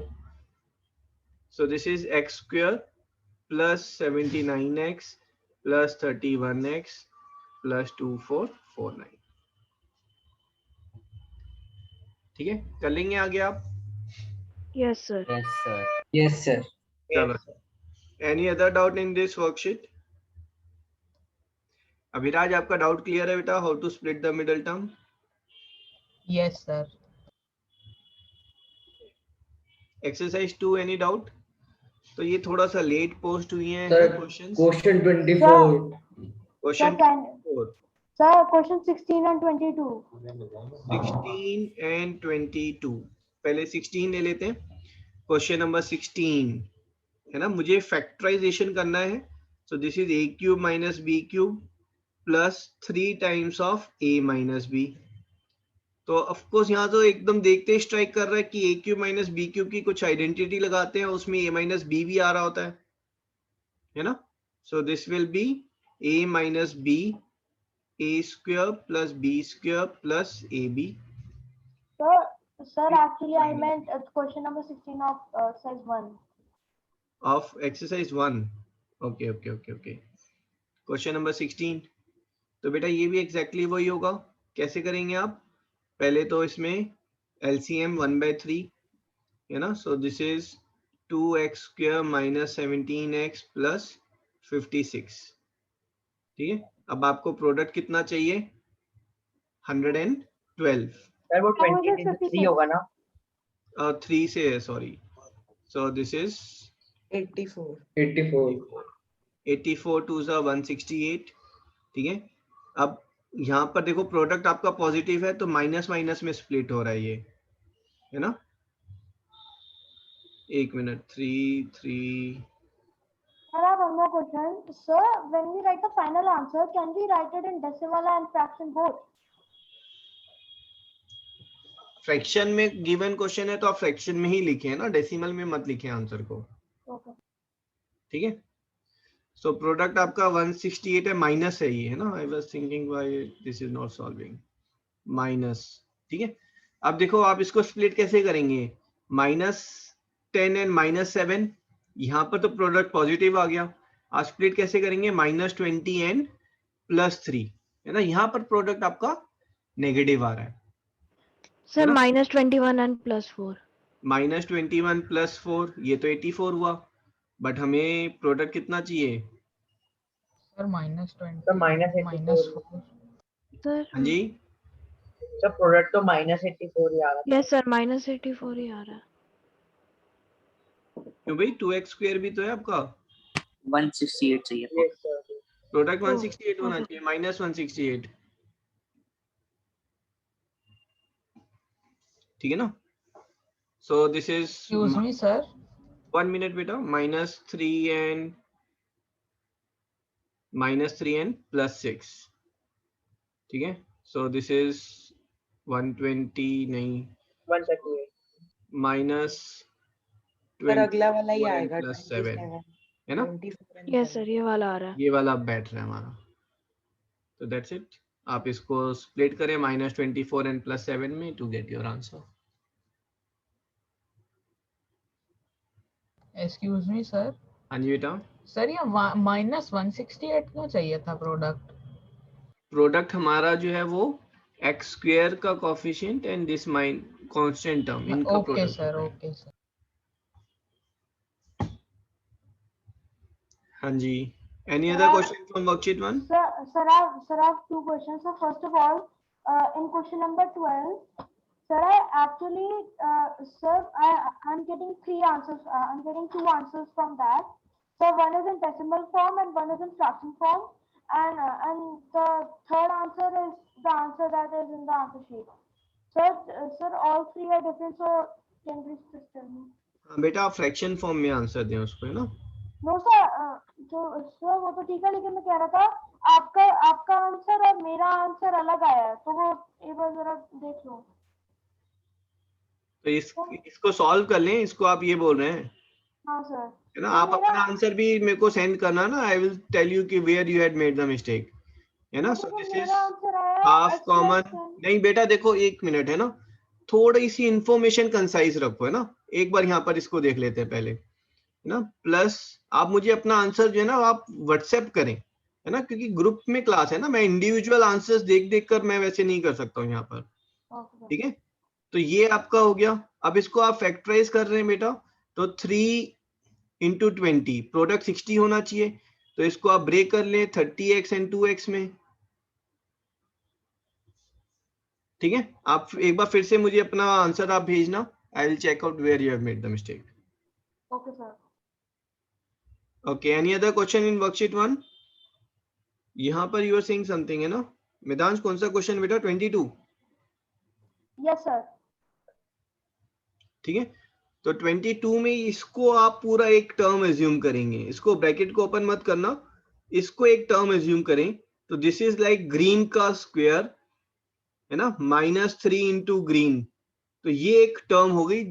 So this is x square plus 79x plus 31x plus 2449, ठीक है? कर लेंगे आगे आप? Yes sir. Yes sir. Yes sir. चलो, any other doubt in this worksheet? Abhiraj, आपका डाउट क्लियर है बेटा, how to split the middle term? Yes sir. Exercise 2, any doubt? तो ये थोड़ा सा लेट पोस्ट हुई है questions. Question 24, question 4, Sir, question 16 and 22. 16 and 22। पहले 16 ले लेते हैं। क्वेश्चन नंबर 16, है ना? मुझे फैक्टराइजेशन करना है। सो this is a cube minus b cube plus 3 times of a minus b। तो ऑफ कोर्स यहाँ तो एकदम देखते ही स्ट्राइक कर रहा है कि a cube minus b cube की कुछ आइडेंटिटी लगाते हैं, उसमें a माइनस b भी आ रहा होता है ना? So this will be a minus b a square plus b square plus ab। Sir, actually I meant question number 16 of exercise 1. Of exercise 1, okay okay okay okay। Question number 16, तो बेटा ये भी exactly वही होगा। कैसे करेंगे आप? पहले तो इसमें LCM 1/3, है ना? So this is 2x square minus 17x plus 56, ठीक है? अब आपको प्रोडक्ट कितना चाहिए? 112। सर वो 20 into 3 होगा ना? 3 से है, सॉरी। सो दिस इज 84 84 2 सा 168, ठीक है? अब यहाँ पर देखो प्रोडक्ट आपका पॉजिटिव है, तो माइनस माइनस में स्प्लिट हो रहा है ये, है ना? एक minute, 3 3। Sir, I have one more question. Sir, when we write the final answer, can we write it in decimal and fraction both? Fraction में गिवन क्वेश्चन है तो आप फ्रैक्शन में ही लिखे, है ना? डेसिमल में मत लिखे आंसर को, Okay. ठीक है? सो प्रोडक्ट आपका 168 है, माइनस है ये, है ना? I was thinking why this is not solving, minus, ठीक है? अब देखो आप इसको स्प्लिट कैसे करेंगे? -10 एंड -7, यहाँ पर तो प्रोडक्ट पॉजिटिव आ गया। आप स्प्लिट कैसे करेंगे? -20 एंड +3, है ना? यहाँ पर प्रोडक्ट आपका नेगेटिव आ रहा है सर ना? -21 एंड +4 -21 + 4 ये तो 84 हुआ, बट हमें प्रोडक्ट कितना चाहिए? सर -20 तो -84 -4 सर हाँ जी, सर प्रोडक्ट तो -84 ही आ रहा था। यस सर -84 ही आ रहा है। क्यों भाई 2x² भी तो है आपका, 168 चाहिए यस सर। प्रोडक्ट ओह, 168 होना okay. चाहिए, -168, ठीक है ना? So this is excuse me sir 1 minute बेटा, -3 and +6, ठीक है? सो दिस इज 120 नहीं, 138 पर अगला वाला ही -24 and आएगा +7 27 है ना? 24 and यस 7 सर ये वाला आ रहा है। ये वाला अब बैठ रहा है हमारा, तो दैट्स इट। आप इसको स्प्लिट करें -24 and +7 में to get your answer. Excuse me sir हाँ जी बेटा, सर ये -168 क्यों चाहिए था प्रोडक्ट? प्रोडक्ट हमारा जो है वो x² का coefficient and this main constant term, इनका ओके प्रोडक्ट सर होता है। ओके सर हाँ जी, any other question from worksheet 1? Sir, I have two questions. So first of all, in question number 12, sir, I'm getting three answers. I'm getting two answers from that. So one is in decimal form and one is in fraction form, and the third answer is the answer that is in the answer sheet. Sir, all three are different. So can you please just tell me? हाँ बेटा, आप fraction form में answer दें उसको, है ना? No sir, sir वो तो ठीक है, लेकिन मैं कह रहा था आपका आंसर और मेरा आंसर अलग आया है, तो वो एक बार जरा देख लो। तो इसको सॉल्व कर लें, इसको आप ये बोल रहे हैं, हाँ सर। है ना? तो आप अपना आंसर भी मेरे को सेंड करना ना, आई विल टेल यू कि where you had made the mistake, है ना? सो दिस इज मेरा आंसर आया हाफ x कॉमन। plus 10। नहीं बेटा देखो, एक मिनट, है ना? थोड़ी सी इंफॉर्मेशन कंसाइज रखो, है ना? एक बार यहाँ पर इसको देख लेते हैं पहले, है ना? प्लस आप मुझे अपना आंसर जो है ना आप व्हाट्सएप करें, है ना? क्योंकि ग्रुप में क्लास है ना, मैं इंडिविजुअल आंसर्स देख देख कर मैं वैसे नहीं कर सकता हूँ यहाँ पर, ठीक है? तो ये आपका हो गया। अब इसको आप फैक्टराइज कर रहे हैं बेटा, तो 3 × 20 प्रोडक्ट 60 होना चाहिए, तो इसको आप ब्रेक कर लें 30x and 2x में, ठीक है? आप एक बार फिर से मुझे अपना आंसर आप भेजना, I will check out where you have made the mistake. Okay sir. Okay, any other question in worksheet 1? यहाँ पर यू आर सेइंग समथिंग, है ना? मिदांश, कौन सा क्वेश्चन बेटा? 22? Yes sir. ठीक है, तो 22 में इसको आप पूरा एक टर्म एज्यूम करेंगे, इसको ब्रैकेट को ओपन मत करना, इसको एक टर्म एज्यूम करें, तो दिस इज लाइक ग्रीन का स्क्वायर, है ना? -3 × ग्रीन, तो ये एक टर्म हो गई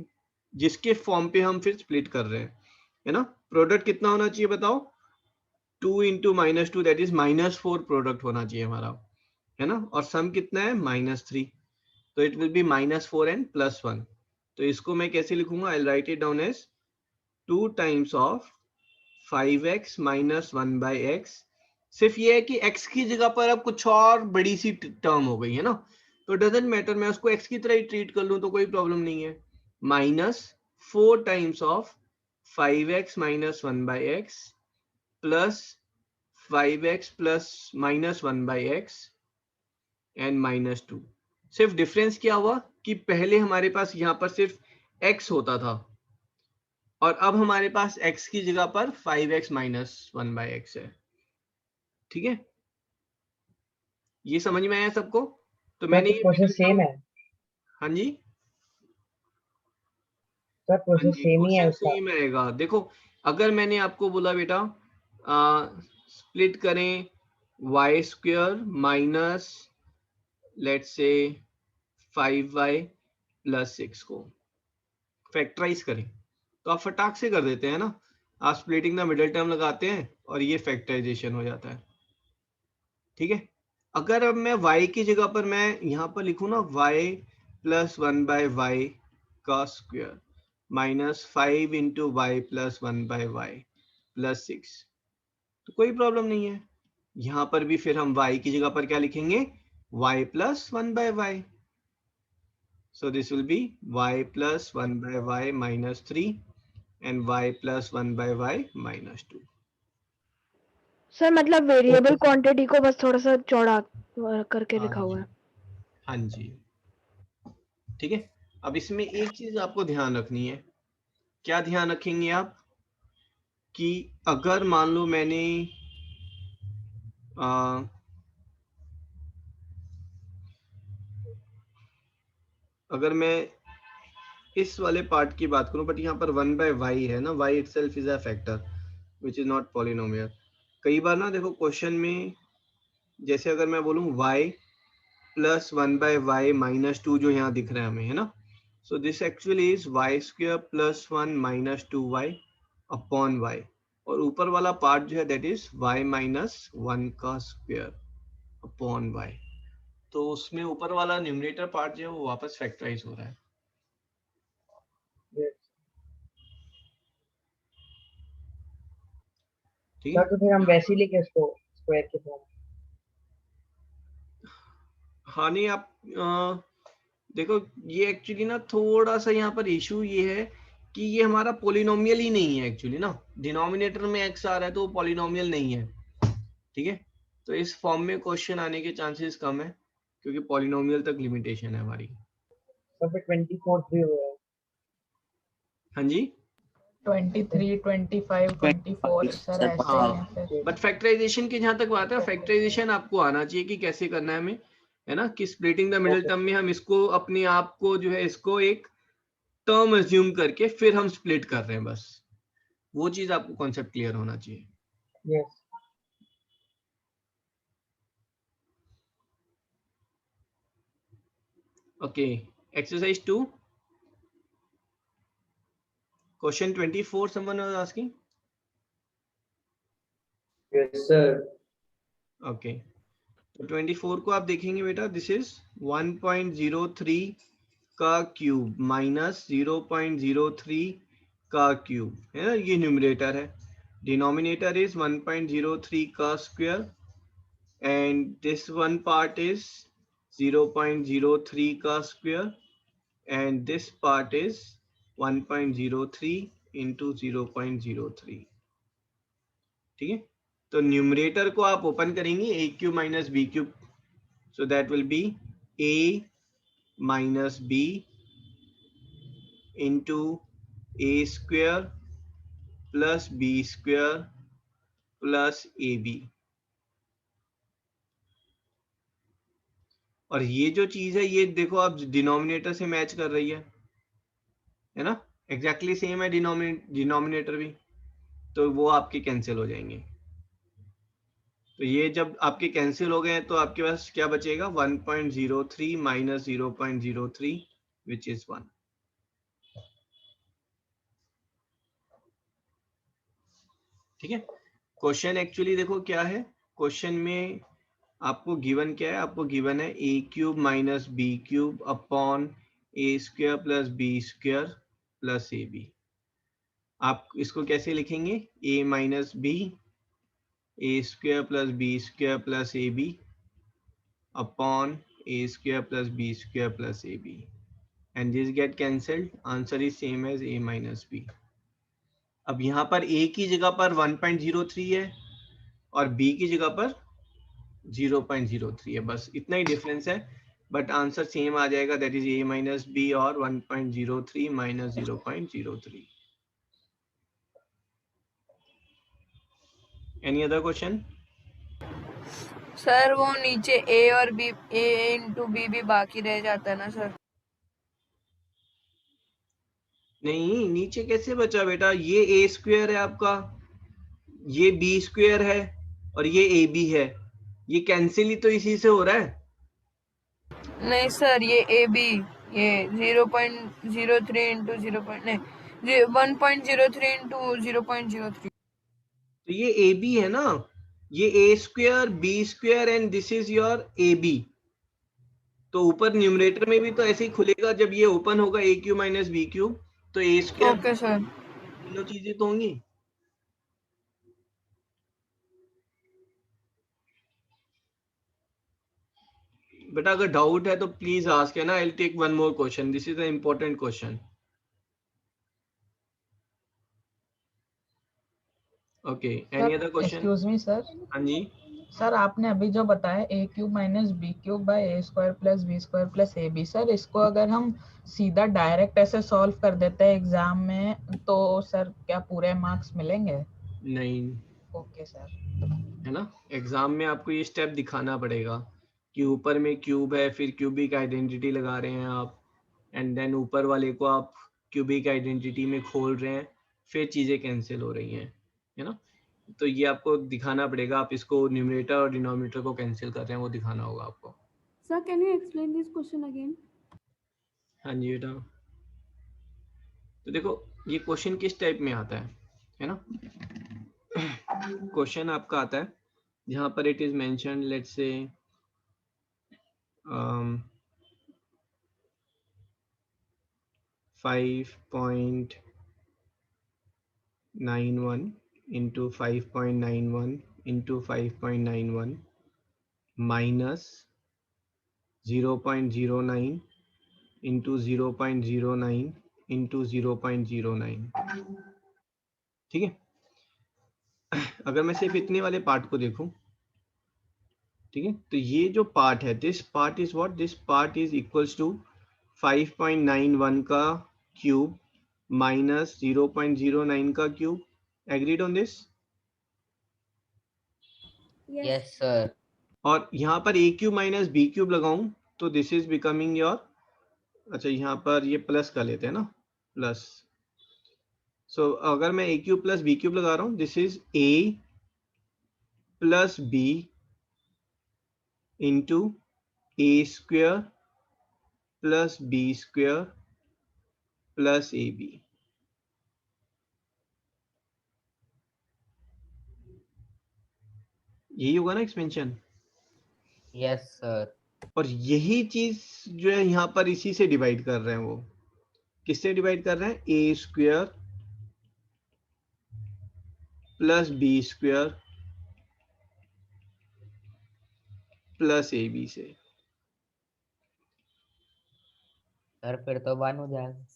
जिसके फॉर्म पे हम फिर स्प्लिट कर रहे हैं, है ना? प्रोडक्ट कितना होना चाहिए बताओ? 2 × -2 दैट इज -4 प्रोडक्ट होना चाहिए हमारा, है ना? और सम कितना है? -3, तो इट विल बी -4 and +1। तो इसको मैं कैसे लिखूंगा? I will write it down as 2 times of 5x - 1/x। सिर्फ ये है कि x की जगह पर अब कुछ और बड़ी सी टर्म हो गई है ना, तो डजंट मैटर, मैं उसको x की तरह ही ट्रीट कर लूं तो कोई प्रॉब्लम नहीं है। -4 times of 5x - 1/x plus 5x plus -1/x and -2। सिर्फ डिफरेंस क्या हुआ कि पहले हमारे पास यहाँ पर सिर्फ x होता था और अब हमारे पास x की जगह पर 5x - 1/x है, ठीक है? ये समझ में आया सबको? तो मैंने ये प्रोसेस सेम है हाँ जी, सर, हाँ प्रोसेस जी, सेम ही है क्वेश्चन उसका। सेम आएगा। देखो, अगर मैंने आपको बोला बेटा स्प्लिट करें y² minus let's say 5y + 6 को फैक्टराइज करें, तो आप फटाक से कर देते हैं ना, आप स्प्लिटिंग द मिडिल टर्म लगाते हैं और ये फैक्टराइजेशन हो जाता है, ठीक है? अगर अब मैं y की जगह पर मैं यहाँ पर लिखूं ना y + 1/y का स्क्वायर -5 × y + 1/y + 6, तो कोई प्रॉब्लम नहीं है। यहाँ पर भी फिर हम y की जगह पर क्या लिखेंगे? y plus 1 by y. So this will be y plus 1 by y minus 3 and y plus 1 by y minus 2. Sir मतलब वेरिएबल क्वांटिटी को बस थोड़ा सा चौड़ा करके हाँ लिखा हुआ जी, है। हाँ जी, ठीक है। अब इसमें एक चीज आपको ध्यान रखनी है। क्या ध्यान रखेंगे आप कि अगर मान लो मैंने अगर मैं इस वाले पार्ट की बात करूं, बट यहाँ पर 1 by y है ना, y itself is a factor which is not polynomial. कई बार ना देखो क्वेश्चन में, जैसे अगर मैं बोलूं y plus 1 by y minus 2 जो यहाँ दिख रहा है हमें, है ना, so this actually is y square plus 1 minus 2y upon y, और ऊपर वाला पार्ट जो है दैट इज y माइनस 1 का स्क्वायर अपॉन y। तो उसमें ऊपर वाला न्यूमरेटर पार्ट जो है वो वापस फैक्टराइज हो रहा है। ठीक है, तो फिर हम वैसे ही लिखे इसको स्क्वायर के फॉर्म। हाँ नहीं आप देखो ये एक्चुअली ना थोड़ा सा यहाँ पर इशू ये है कि ये हमारा पॉलिनोमियल ही नहीं है एक्चुअली ना, डिनोमिनेटर में x आ रहा है तो वो पॉलिनोमियल नहीं है। ठीक है, तो इस फॉर्म में क्वेश्चन आने के चांसेस कम है क्योंकि पॉलिनोमियल तक लिमिटेशन है हमारी। तो फिर 24 3 हुआ है। हाँ जी, 23, 25, 24 सर ऐसे ही हाँ, हैं फिर। बट फैक्टराइजेशन की जहां तक बात है, फैक्टराइजेशन आपको आना चाहिए कि कैसे करना है हमें, है ना, कि स्प्लिटिंग द मिडिल टर्म में हम इसको अपने आप को जो है इसको एक टर्म अज्यूम करके फिर हम स्प्लिट कर रहे हैं, बस वो चीज आपको कॉन्सेप्ट क्लियर होना चाहिए। Yes okay, exercise 2 question 24 someone was asking. Yes, sir. Okay, तो 24 को आप देखेंगे बेटा, दिस इज 1.03 का क्यूब माइनस 0.03 का क्यूब, है ना, ये न्यूमरेटर है। डिनोमिनेटर इज 1.03 का square and this one part is 0.03 का square and this part is 1.03 into 0.03। ठीक है, तो न्यूमरेटर को आप ओपन करेंगे A cube minus B cube, so that will be A minus B into A square plus B square plus A B. और ये जो चीज है ये देखो आप डिनोमिनेटर से मैच कर रही है ना, एग्जैक्टली सेम है डिनोमिनेटर भी, तो वो आपके कैंसिल हो जाएंगे। तो ये जब आपके कैंसिल हो गए तो आपके पास क्या बचेगा, 1.03 माइनस 0.03 विच इज 1। ठीक है, क्वेश्चन एक्चुअली देखो क्या है, क्वेश्चन में आपको गिवन क्या है, आपको गिवन है a cube minus B cube upon a square plus B square plus A b. आप इसको कैसे लिखेंगे, a minus b a square plus B square plus A b upon a square plus B square plus A b, and this get cancelled, answer is same as a minus b. अब यहाँ पर a की जगह पर 1.03 है और b की जगह पर 0.03 है, बस इतना ही डिफरेंस है, बट आंसर सेम आ जाएगा, that is a minus B और 1.03 minus 0.03। Any other question? Sir वो नीचे ए और बी, ए इंटू बी भी बाकी रह जाता है ना सर? नहीं, नीचे कैसे बचा बेटा, ये a स्क्वायर है आपका, ये b स्क्वायर है और ये ab है, ये कैंसिल ही तो इसी से हो रहा है। नहीं सर, ये ए बी, ये 0.03 इंटू 0. नहीं 1.03 इंटू 0.03। तो ये ab है ना, ये a square b square and this is your ab। तो ऊपर न्यूमरेटर में भी तो ऐसे ही खुलेगा, जब ये ओपन होगा ए क्यू माइनस बी क्यू, तो ए स्क्वायर ओके सर, तीनों चीजें तो होंगी। बेटा अगर डाउट है तो प्लीज आस्क, है ना, I will take one more question, this is a important question. Okay, any other question? Excuse me sir, हाँ जी। सर आपने अभी जो बताया a cube minus B cube by a square plus B square plus A b, sir इसको अगर हम सीधा डायरेक्ट ऐसे सॉल्व कर देते हैं एग्जाम में तो सर क्या पूरे मार्क्स मिलेंगे? नहीं, ओके सर। है ना, एग्जाम में आपको ये स्टेप दिखाना पड़ेगा कि ऊपर में क्यूब है, फिर क्यूबिक आइडेंटिटी लगा रहे हैं आप, एंड देन ऊपर वाले को आप क्यूबिक आइडेंटिटी में खोल रहे हैं, फिर चीज़ें कैंसिल हो रही हैं, है ना। तो ये आपको दिखाना पड़ेगा, आप इसको न्यूमरेटर और डिनोमिनेटर को कैंसिल कर रहे हैं, वो दिखाना होगा आपको। Sir, can you explain this question again? हाँ जी बेटा, तो देखो ये क्वेश्चन किस टाइप में आता है ना। क्वेश्चन आपका आता है जहाँ पर it is mention, let's say 5.91 into 5.91 into 5.91 minus 0.09 into 0.09 into 0.09। ठीक है, अगर मैं सिर्फ इतने वाले पार्ट को देखूं, ठीक है, तो ये जो पार्ट है, this part is what, this part is equals to 5.91 का क्यूब माइनस 0.09 का cube. Agreed on this? Yes, sir. और यहाँ पर a cube minus B cube लगाऊं तो दिस इज बिकमिंग योर, अच्छा यहाँ पर ये प्लस का लेते हैं ना, प्लस। सो अगर मैं a cube plus b cube लगा रहा हूँ, this is a plus b into a square plus b square plus A b. यही होगा ना एक्सपेंशन? Yes, sir. और यही चीज जो है यहाँ पर इसी से डिवाइड कर रहे हैं, वो किससे डिवाइड कर रहे हैं, a square plus b square plus A b से। सर फिर तो 1 हो जाएगा।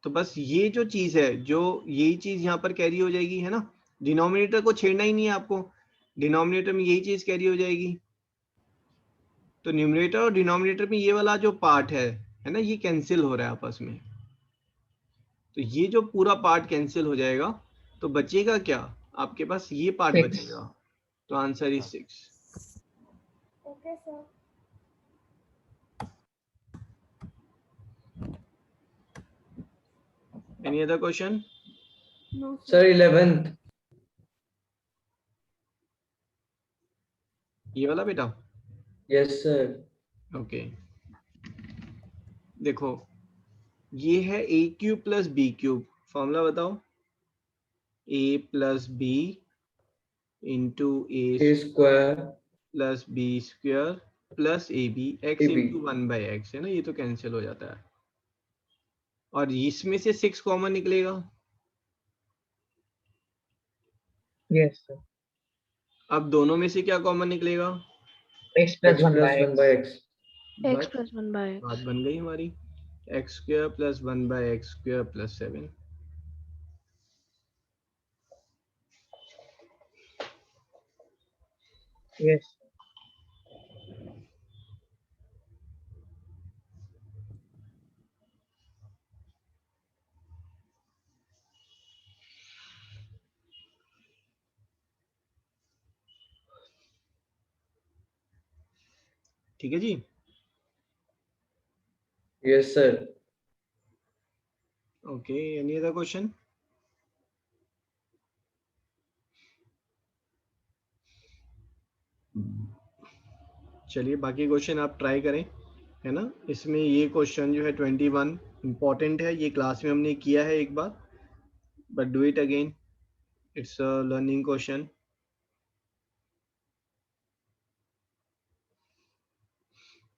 तो बस ये जो चीज है, जो यही चीज यहाँ पर कैरी हो जाएगी, है ना, डिनोमिनेटर को छेड़ना ही नहीं है आपको, डिनोमिनेटर में यही चीज कैरी हो जाएगी। तो न्यूमरेटर और डिनोमिनेटर में ये वाला जो पार्ट है ना, ये कैंसिल हो रहा है आपस में। तो ये जो पूरा पार्ट कैंसिल हो जाएगा तो बचेगा क्या आपके पास, ये पार्ट 6। बचेगा। तो answer is 6। Okay, sir. Any other question? No, Sir, 11th. ये वाला बेटा? Yes, sir. ओके, देखो ये है a cube plus b cube, formula बताओ। A plus b into a square plus B square plus A b, x AB. Into 1/x, है ना, ये तो कैंसिल हो जाता है। और इसमें से 6 कॉमन निकलेगा। Yes, sir. अब दोनों में से क्या कॉमन निकलेगा? X plus 1 by x. x बस plus 1 by x. बात बन गई हमारी, x square plus 1/x square plus 7। Yes. ठीक है जी। Yes, sir. Okay, any other question? चलिए बाकी क्वेश्चन आप ट्राई करें, है ना। इसमें ये क्वेश्चन जो है 21 इंपॉर्टेंट है, ये क्लास में हमने किया है एक बार, but do it again, it's a learning question.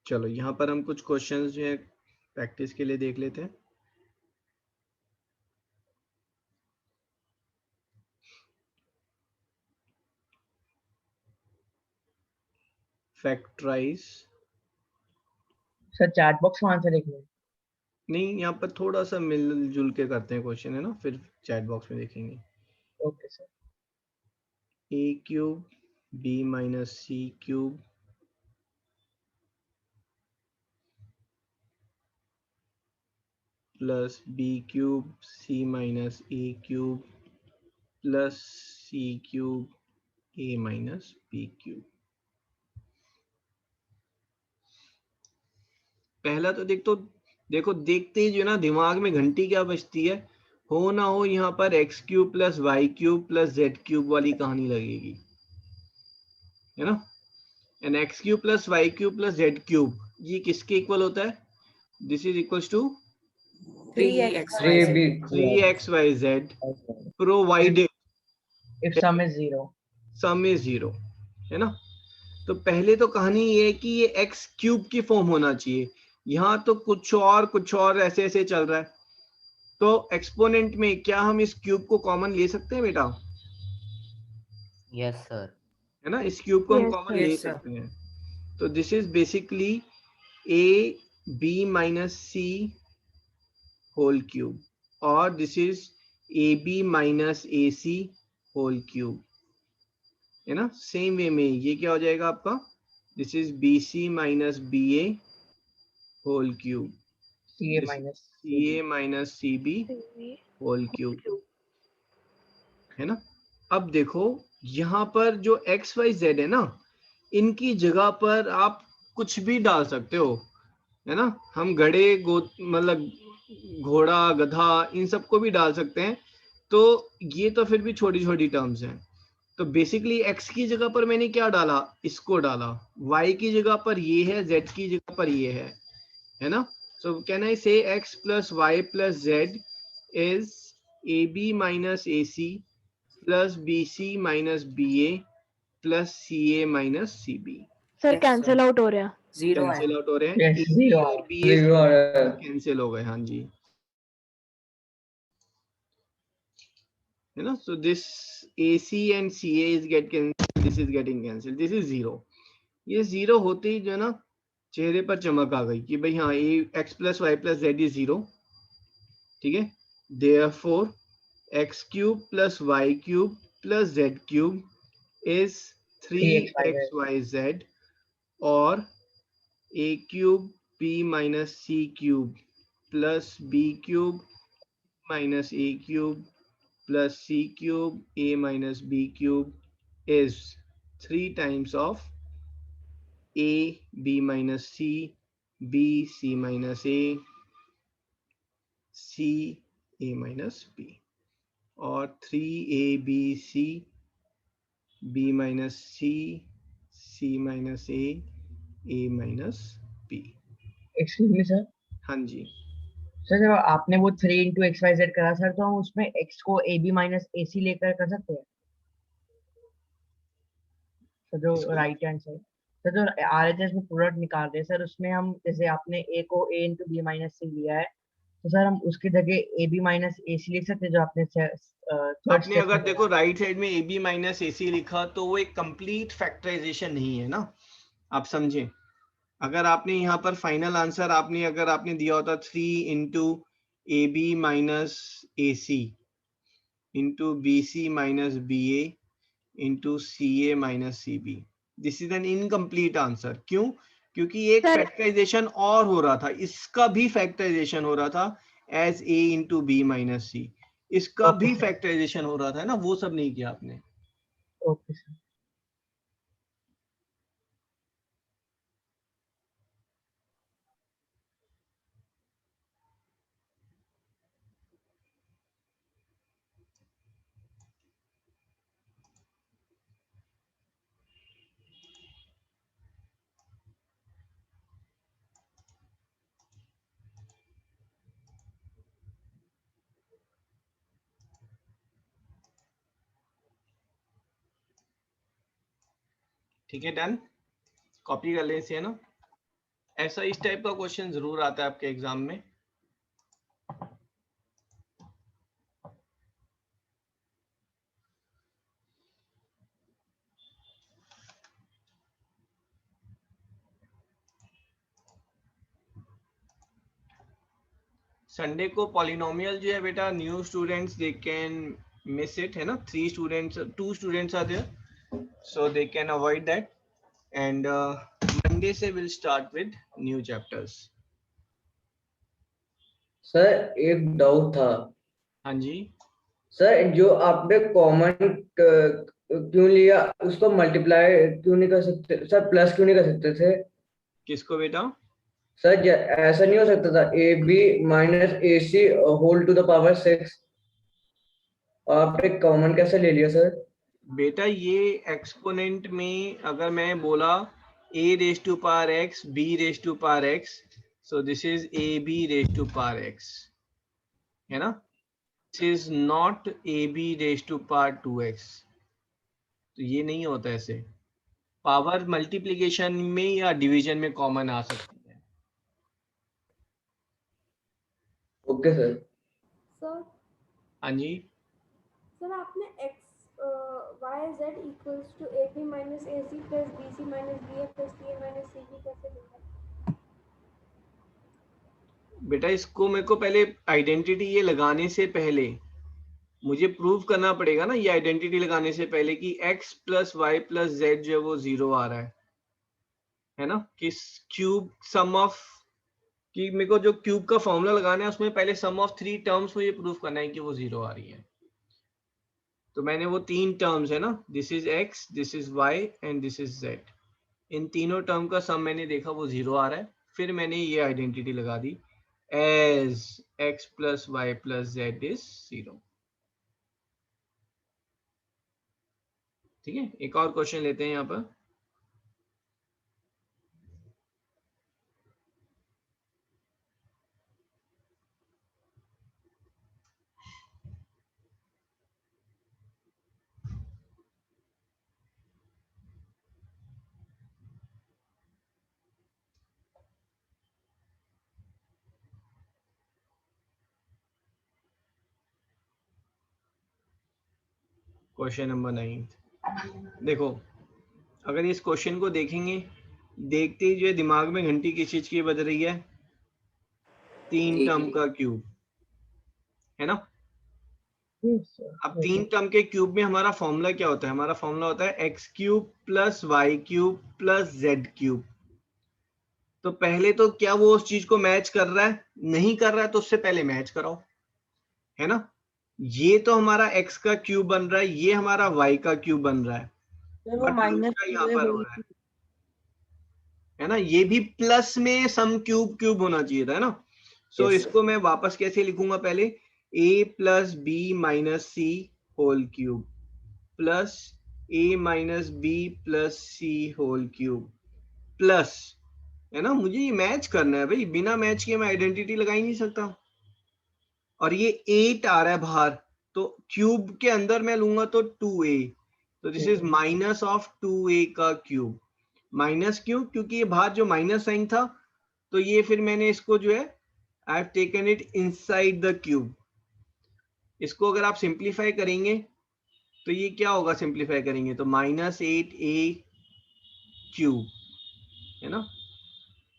चलो यहाँ पर हम कुछ क्वेश्चंस जो है प्रैक्टिस के लिए देख लेते हैं। फैक्टराइज सर चैट बॉक्स में आंसर लिख लो। नहीं, यहाँ पर थोड़ा सा मिलजुल के करते हैं क्वेश्चन, है ना, फिर चैट बॉक्स में देखेंगे। Okay sir. a cube b minus c cube plus b cube c minus a cube plus c cube a minus b cube. पहला तो देखो देखते ही जो ना दिमाग में घंटी क्या बजती है, हो ना हो यहाँ पर x cube plus y cube plus z cube वाली कहानी लगेगी, है ना। And x cube plus y cube plus z cube ये किसके इक्वल होता है? This is equals to 3xyz provided if sum is 0, sum is 0, है ना। तो पहले तो कहानी ये है कि ये एक्स क्यूब की फॉर्म होना चाहिए, यहाँ तो कुछ और ऐसे ऐसे चल रहा है। तो एक्सपोनेंट में क्या हम इस क्यूब को कॉमन ले सकते हैं बेटा? Yes sir. है ना, इस क्यूब को हम Yes, कॉमन sir. ले Yes, sir. सकते हैं। तो this is basically a b minus c whole cube और this is a b minus a c whole cube, है ना। सेम वे में ये क्या हो जाएगा आपका? This is b c minus b a whole cube, c a minus c a minus c b whole cube, है ना। अब देखो यहाँ पर जो एक्स वाई जेड है ना, इनकी जगह पर आप कुछ भी डाल सकते हो, है ना। हम घड़े मतलब घोड़ा गधा इन सबको भी डाल सकते हैं। तो ये तो फिर भी छोटी छोटी टर्म्स हैं। तो बेसिकली x की जगह पर मैंने क्या डाला? इसको डाला। y की जगह पर ये है, z की जगह पर ये है ना। So can I say x plus y plus z is a b minus a c plus b c minus b a plus c a minus c b. Sir cancel out हो रहा है। Cancel out हो रहे हैं। Yes, A zero और B cancel हो गए, हाँ जी, है ना। So this AC and CA is get cancel, this is getting cancel, this is 0। ये 0 होते ही जो है ना चेहरे पर चमक आ गई कि भाई हाँ x plus y plus z is 0, ठीक है। Therefore x cube plus y cube plus z cube is 3xyz और a cube b minus c cube plus b cube minus a cube plus c cube a minus b cube is 3 times of a b minus c b c minus a c a minus b और 3a b c b minus c c minus a minus b। Excuse me sir. हाँ जी, sir जब आपने वो 3 into x Y Z करा sir, तो हम उसमें x को ए बी माइनस ए सी लेकर कर सकते हैं सर, जो इसको राइट हैंड साइड। सर जो RHS में प्रोडक्ट निकाल रहे हैं सर, उसमें हम जैसे आपने a को a इंटू बी माइनस सी लिया है, तो सर हम उसकी जगह ए बी माइनस ए सी लिख सकते हैं, जो आपने थर्ड आपने स्टेप अगर में देखो राइट साइड में ए बी माइनस ए सी लिखा तो वो एक कंप्लीट फैक्टराइजेशन नहीं है ना, आप समझे। अगर आपने यहाँ पर फाइनल आंसर अगर आपने दिया होता 3 into a b minus a c into b c minus b a into c a minus c b, this is an incomplete answer. क्यों? क्योंकि एक सर फैक्टराइजेशन और हो रहा था, इसका भी फैक्टराइजेशन हो रहा था as a into b minus c, इसका ओके भी सर, फैक्टराइजेशन हो रहा था ना, वो सब नहीं किया आपने। Okay sir. ठीक है, डन। कॉपी कर लें इसे, है ना। ऐसा इस टाइप का क्वेश्चन जरूर आता है आपके एग्जाम में। संडे को पॉलिनोमियल जो है बेटा, new students they can miss it, है ना. 2 students are there, so they can avoid that. And Monday से will start with new chapters. Sir एक डाउट था. हाँ जी सर जो आपने कॉमन क्यों लिया, उसको मल्टीप्लाई क्यों नहीं कर सकते सर, प्लस क्यों नहीं कर सकते थे? किसको बेटा? सर ऐसा नहीं हो सकता था a b minus a c whole to the power 6, आपने कॉमन कैसे ले लिया सर? बेटा ये एक्सपोनेंट में अगर मैं बोला a raise to power x, b raise to power x, so this is ab raise to power x, है ना. This is not ab raise to power 2x. तो ये नहीं होता ऐसे. पावर मल्टीप्लिकेशन में या डिवीजन में कॉमन आ सकती है. Okay sir. सर हाँ जी सर आपने x y z equals to ab minus ac plus bc minus ba plus ca minus cb कैसे लिखा? बेटा इसको मेरे को पहले आइडेंटिटी ये लगाने से पहले मुझे प्रूव करना पड़ेगा ना, ये आइडेंटिटी लगाने से पहले कि x plus y plus z जो है वो 0 आ रहा है ना. किस क्यूब सम ऑफ, कि मेरे को जो क्यूब का फॉर्मूला लगाना है उसमें पहले सम ऑफ 3 टर्म्स मुझे प्रूव करना है कि वो 0 आ रही है. तो मैंने वो 3 टर्म्स है ना, this is x, this is y and this is z, इन तीनों टर्म का सम मैंने देखा वो 0 आ रहा है. फिर मैंने ये आइडेंटिटी लगा दी as x plus y plus z is 0. ठीक है, एक और क्वेश्चन लेते हैं यहाँ पर. Question number 9. देखो अगर इस क्वेश्चन को देखेंगे, देखते ही जो है दिमाग में घंटी किस चीज की बज रही है? 3 टर्म का क्यूब, है ना. अब 3 टर्म के क्यूब में हमारा फॉर्मूला क्या होता है? हमारा फॉर्मूला होता है x cube plus y cube plus z cube. तो पहले तो क्या वो उस चीज को मैच कर रहा है? नहीं कर रहा है तो उससे पहले मैच कराओ, है ना. ये तो हमारा x का क्यूब बन रहा है, ये हमारा y का क्यूब बन रहा है, बट उल्टा यहाँ पर हो रहा है ना. ये भी प्लस में सम क्यूब क्यूब होना चाहिए था, है ना. सो इसको मैं वापस कैसे लिखूंगा? पहले a plus b minus c whole cube plus a minus b plus c whole cube plus, है ना. मुझे ये मैच करना है भाई, बिना मैच के मैं आइडेंटिटी लगा ही नहीं सकता. और ये 8 आ रहा है बाहर, तो क्यूब के अंदर मैं लूंगा तो 2a, तो this is minus of 2a का क्यूब. माइनस क्यों? क्योंकि ये बाहर जो माइनस साइन था, तो ये फिर मैंने इसको जो है I have taken it inside the cube. इसको अगर आप सिंप्लीफाई करेंगे तो ये क्या होगा? सिंप्लीफाई करेंगे तो माइनस 8a क्यूब, है ना,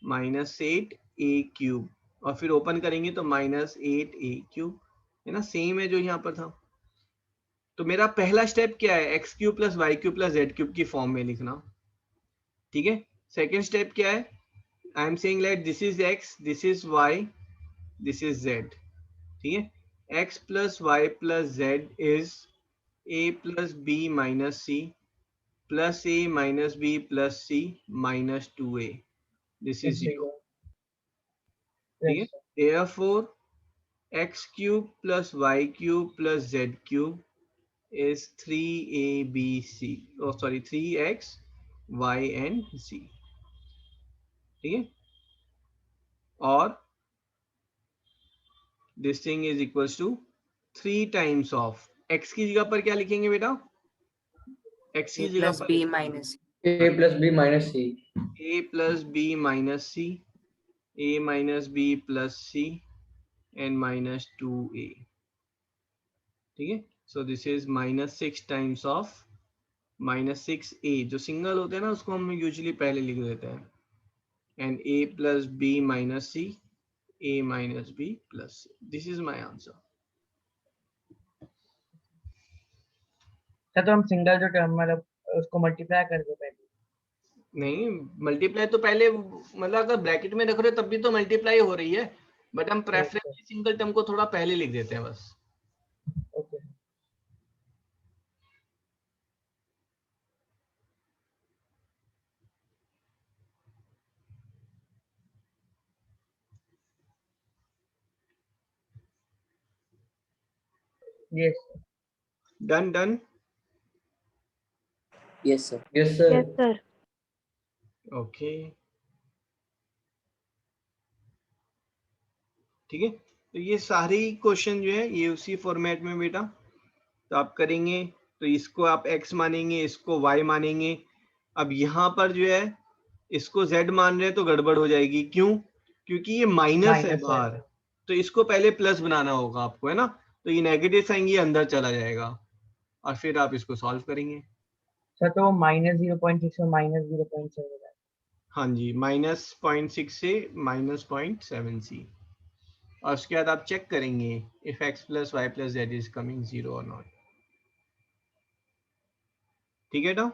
माइनस 8a क्यूब, और फिर ओपन करेंगे तो माइनस 8a क्यूब, है ना. सेम है जो यहाँ पर था. तो मेरा पहला स्टेप क्या है? X cube plus y cube plus z cube की फॉर्म में लिखना. ठीक है. सेकेंड स्टेप क्या है? I am saying like this is x, this is y, this is z. ठीक है. X plus y plus z is a plus b minus c plus a minus b plus c minus 2a. This is 0. ठीक है. Therefore, x cube plus y cube plus z cube is 3abc. Oh, sorry, 3x, y and z. ठीक है. और this thing is equals to 3 times of x की जगह पर क्या लिखेंगे बेटा? x की जगह पर a plus b minus c, a plus b minus c, a minus b plus c and minus 2a. ठीक है. सो this is minus 6 times of minus 6a. जो सिंगल होते हैं ना उसको हम यूजुअली पहले लिख देते हैं. And a plus b minus c a minus b plus c. This is my answer. तो हम सिंगल जो टर्म मतलब उसको मल्टीप्लाई कर दो पहले। नहीं, मल्टीप्लाई तो पहले मतलब अगर ब्रैकेट में रख रहे हो तब भी तो मल्टीप्लाई हो रही है, बट हम प्रेफरेंसली सिंगल टर्म को थोड़ा पहले लिख देते हैं बस। Okay yes done done. Yes sir. Yes sir. Yes sir. Okay ठीक है, तो ये सारे क्वेश्चन जो है ये उसी फॉर्मेट में बेटा तो आप करेंगे। तो इसको आप x मानेंगे, इसको y मानेंगे। अब यहाँ पर जो है इसको z मान रहे हैं तो गड़बड़ हो जाएगी। क्यों? क्योंकि ये माइनस है बाहर, तो इसको पहले प्लस बनाना होगा आपको, है ना। तो ये नेगेटिव साइन ये अंदर चला जाएगा और फिर आप इसको सॉल्व करेंगे। सर तो -0.6 और -0.7 हाँ जी, -0.6 से -0.7c। और उसके बाद आप चेक करेंगे if x plus y plus z is coming 0 और नॉट। ठीक है ना?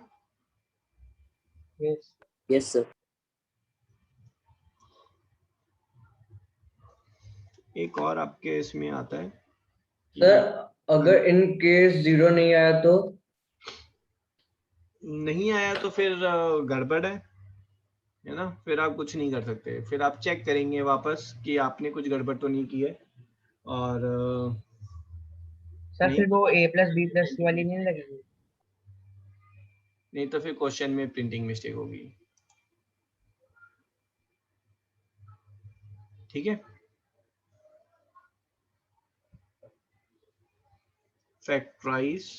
Yes yes sir. एक और आपके इसमें आता है सर अगर इन केस 0 नहीं आया तो? नहीं आया तो फिर गड़बड़ है ना, फिर आप कुछ नहीं कर सकते। फिर आप चेक करेंगे वापस कि आपने कुछ गड़बड़ तो नहीं की है। और सर फिर वो a plus b plus c वाली नहीं लगेगी? नहीं तो फिर क्वेश्चन में प्रिंटिंग मिस्टेक होगी। ठीक है, फैक्टराइज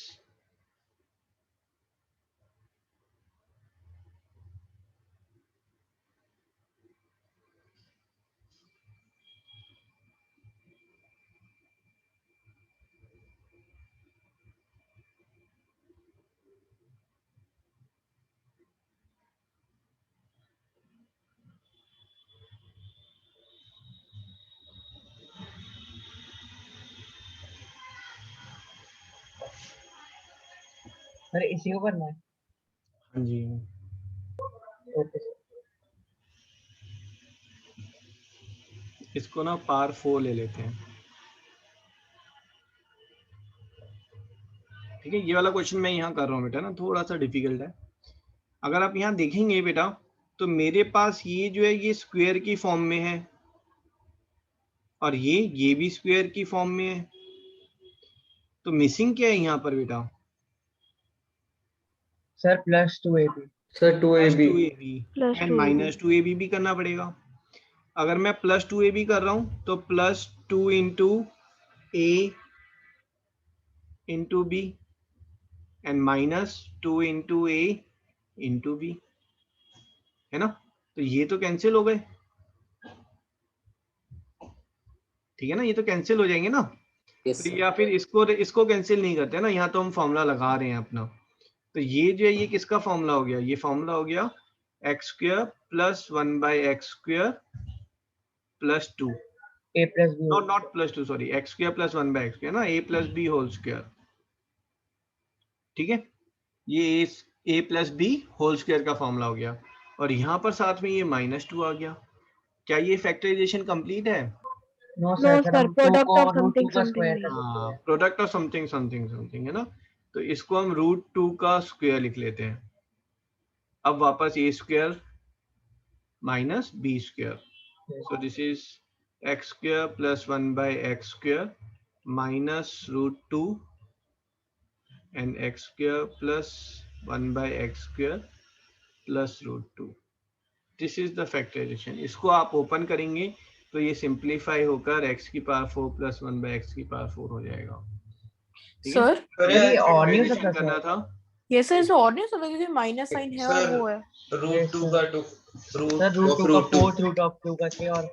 सर इसी को करना है? हाँ जी। Okay sir. इसको ना पावर 4 ले लेते हैं। ठीक है, ये वाला क्वेश्चन मैं यहाँ कर रहा हूँ बेटा ना, थोड़ा सा डिफिकल्ट है। अगर आप यहाँ देखेंगे बेटा तो मेरे पास ये जो है ये स्क्वायर की फॉर्म में है और ये भी स्क्वायर की फॉर्म में है। तो मिसिंग क्या है यहाँ पर बेटा? Sir +2ab। Sir 2ab and -2ab भी करना पड़ेगा। अगर मैं +2ab कर रहा हूँ तो +2 into a into b and -2 into a into b, है ना। तो ये तो कैंसिल हो गए, ठीक है ना, ये तो कैंसिल हो जाएंगे ना। yes, तो या फिर इसको कैंसिल नहीं करते ना, यहाँ तो हम फॉर्मूला लगा रहे हैं अपना। तो ये जो है ये किसका फॉर्मूला हो गया? ये फॉर्मूला हो गया x² + 1/x² + 2 a plus b not +2 sorry, x² + 1/x² ना, a + b होल स्क्वायर। ठीक है, ये a + b होल स्क्वायर का फॉर्मूला हो गया और यहाँ पर साथ में ये -2 आ गया। क्या ये फैक्टराइजेशन कंप्लीट है? No no sir sir, product को ऑफ समथिंग √2 का समथिंग स्क्वायर नहीं। कर देते हाँ, हैं। Product of something something something, है ना। तो इसको हम √2 का स्क्वायर लिख लेते हैं। अब वापस a² - b²। So this is x² + 1/x² -√2 and x² + 1/x² + √2. This is the factorization. इसको आप ओपन करेंगे तो ये सिंप्लीफाई होकर x⁴ + 1/x⁴ हो जाएगा। ठीक है? सर ये और नहीं हो Factorization सकता करना सर? था। ये सर इसे और नहीं हो सकता क्योंकि माइनस साइन है और वो है। √2 का सर √2 का 4th रूट ऑफ 2 का 6 और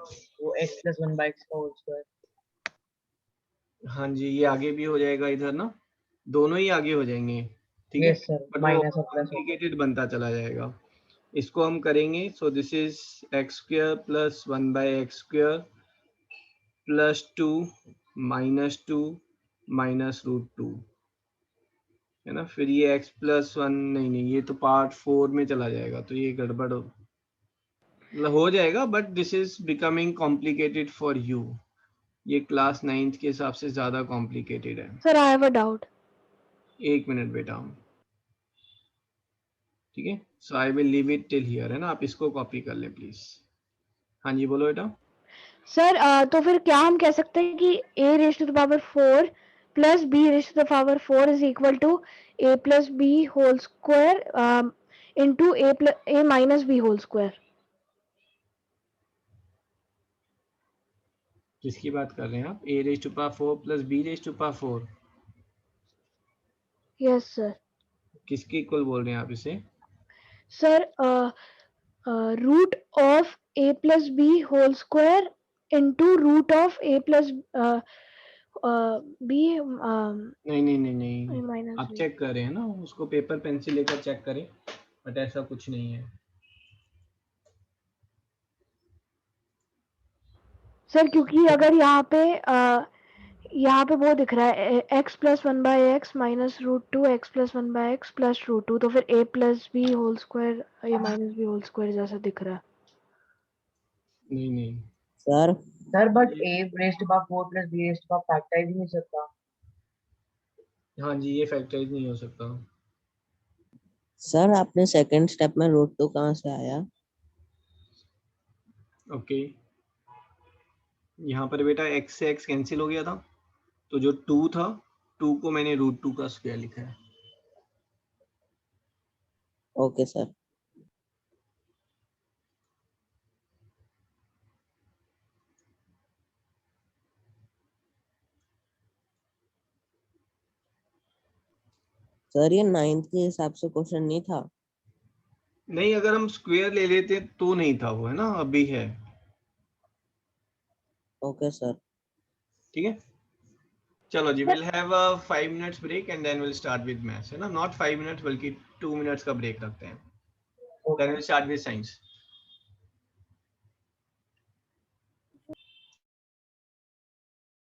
वो x + 1/x का होल स्क्वायर। हाँ जी, ये आगे भी हो जाएगा इधर ना, दोनों ही आगे हो जाएंगे। ठीक है, यस सर, बट वो माइनस और प्लस कॉम्प्लिकेटेड बनता चला जाएगा। इसको हम करेंगे। सो दिस इज x² + 1/x² +2 -2 -√2 है ना। फिर ये x+1 नहीं, ये तो पार्ट 4 में चला जाएगा, तो ये गड़बड़ हो जाएगा, but this is becoming complicated for you. ये क्लास 9th के हिसाब से ज्यादा कॉम्प्लिकेटेड है। Sir I have a doubt. 1 minute बेटा, ठीक है। So I will leave it till here, है ना। आप इसको कॉपी कर ले प्लीज। हाँ जी बोलो बेटा। सर तो फिर क्या हम कह सकते हैं कि a raise to the power 4 plus b raise to the power 4 is equal to a plus b whole square into a minus b whole square. किसकी बात कर रहे हैं आप? a raise to power 4 plus b raise to power 4? Yes sir. किसके equal बोल रहे हैं आप इसे? Sir root of a plus b whole square into root of a plus b नहीं, माइनस आप b। चेक कर रहे हैं ना, उसको पेपर पेंसिल लेकर चेक करें, बट ऐसा कुछ नहीं है। सर क्योंकि अगर यहाँ पे वो दिख रहा है x plus 1/x minus √2 x plus 1/x plus √2, तो फिर a plus b whole square a minus b whole square जैसा दिख रहा है। नहीं sir but a raise to power 4 plus b raise to power factorise नहीं सकता। हाँ जी, ये फैक्टराइज नहीं हो सकता। सर आपने सेकंड स्टेप में √2 कहाँ से आया? ओके, यहाँ पर बेटा x से x कैंसिल हो गया था, तो जो 2 था, 2 को मैंने √2 का स्क्वायर लिखा है। Okay sir. सर ये 9th के हिसाब से क्वेश्चन नहीं था? नहीं, अगर हम स्क्वायर ले लेते तो नहीं था वो, है ना, अभी है। Okay sir. ठीक है, चलो जी, will have a 5 minutes break and then will start with maths, है ना। नॉट 5 मिनट्स बल्कि 2 मिनट्स का ब्रेक रखते हैं, then will start with science.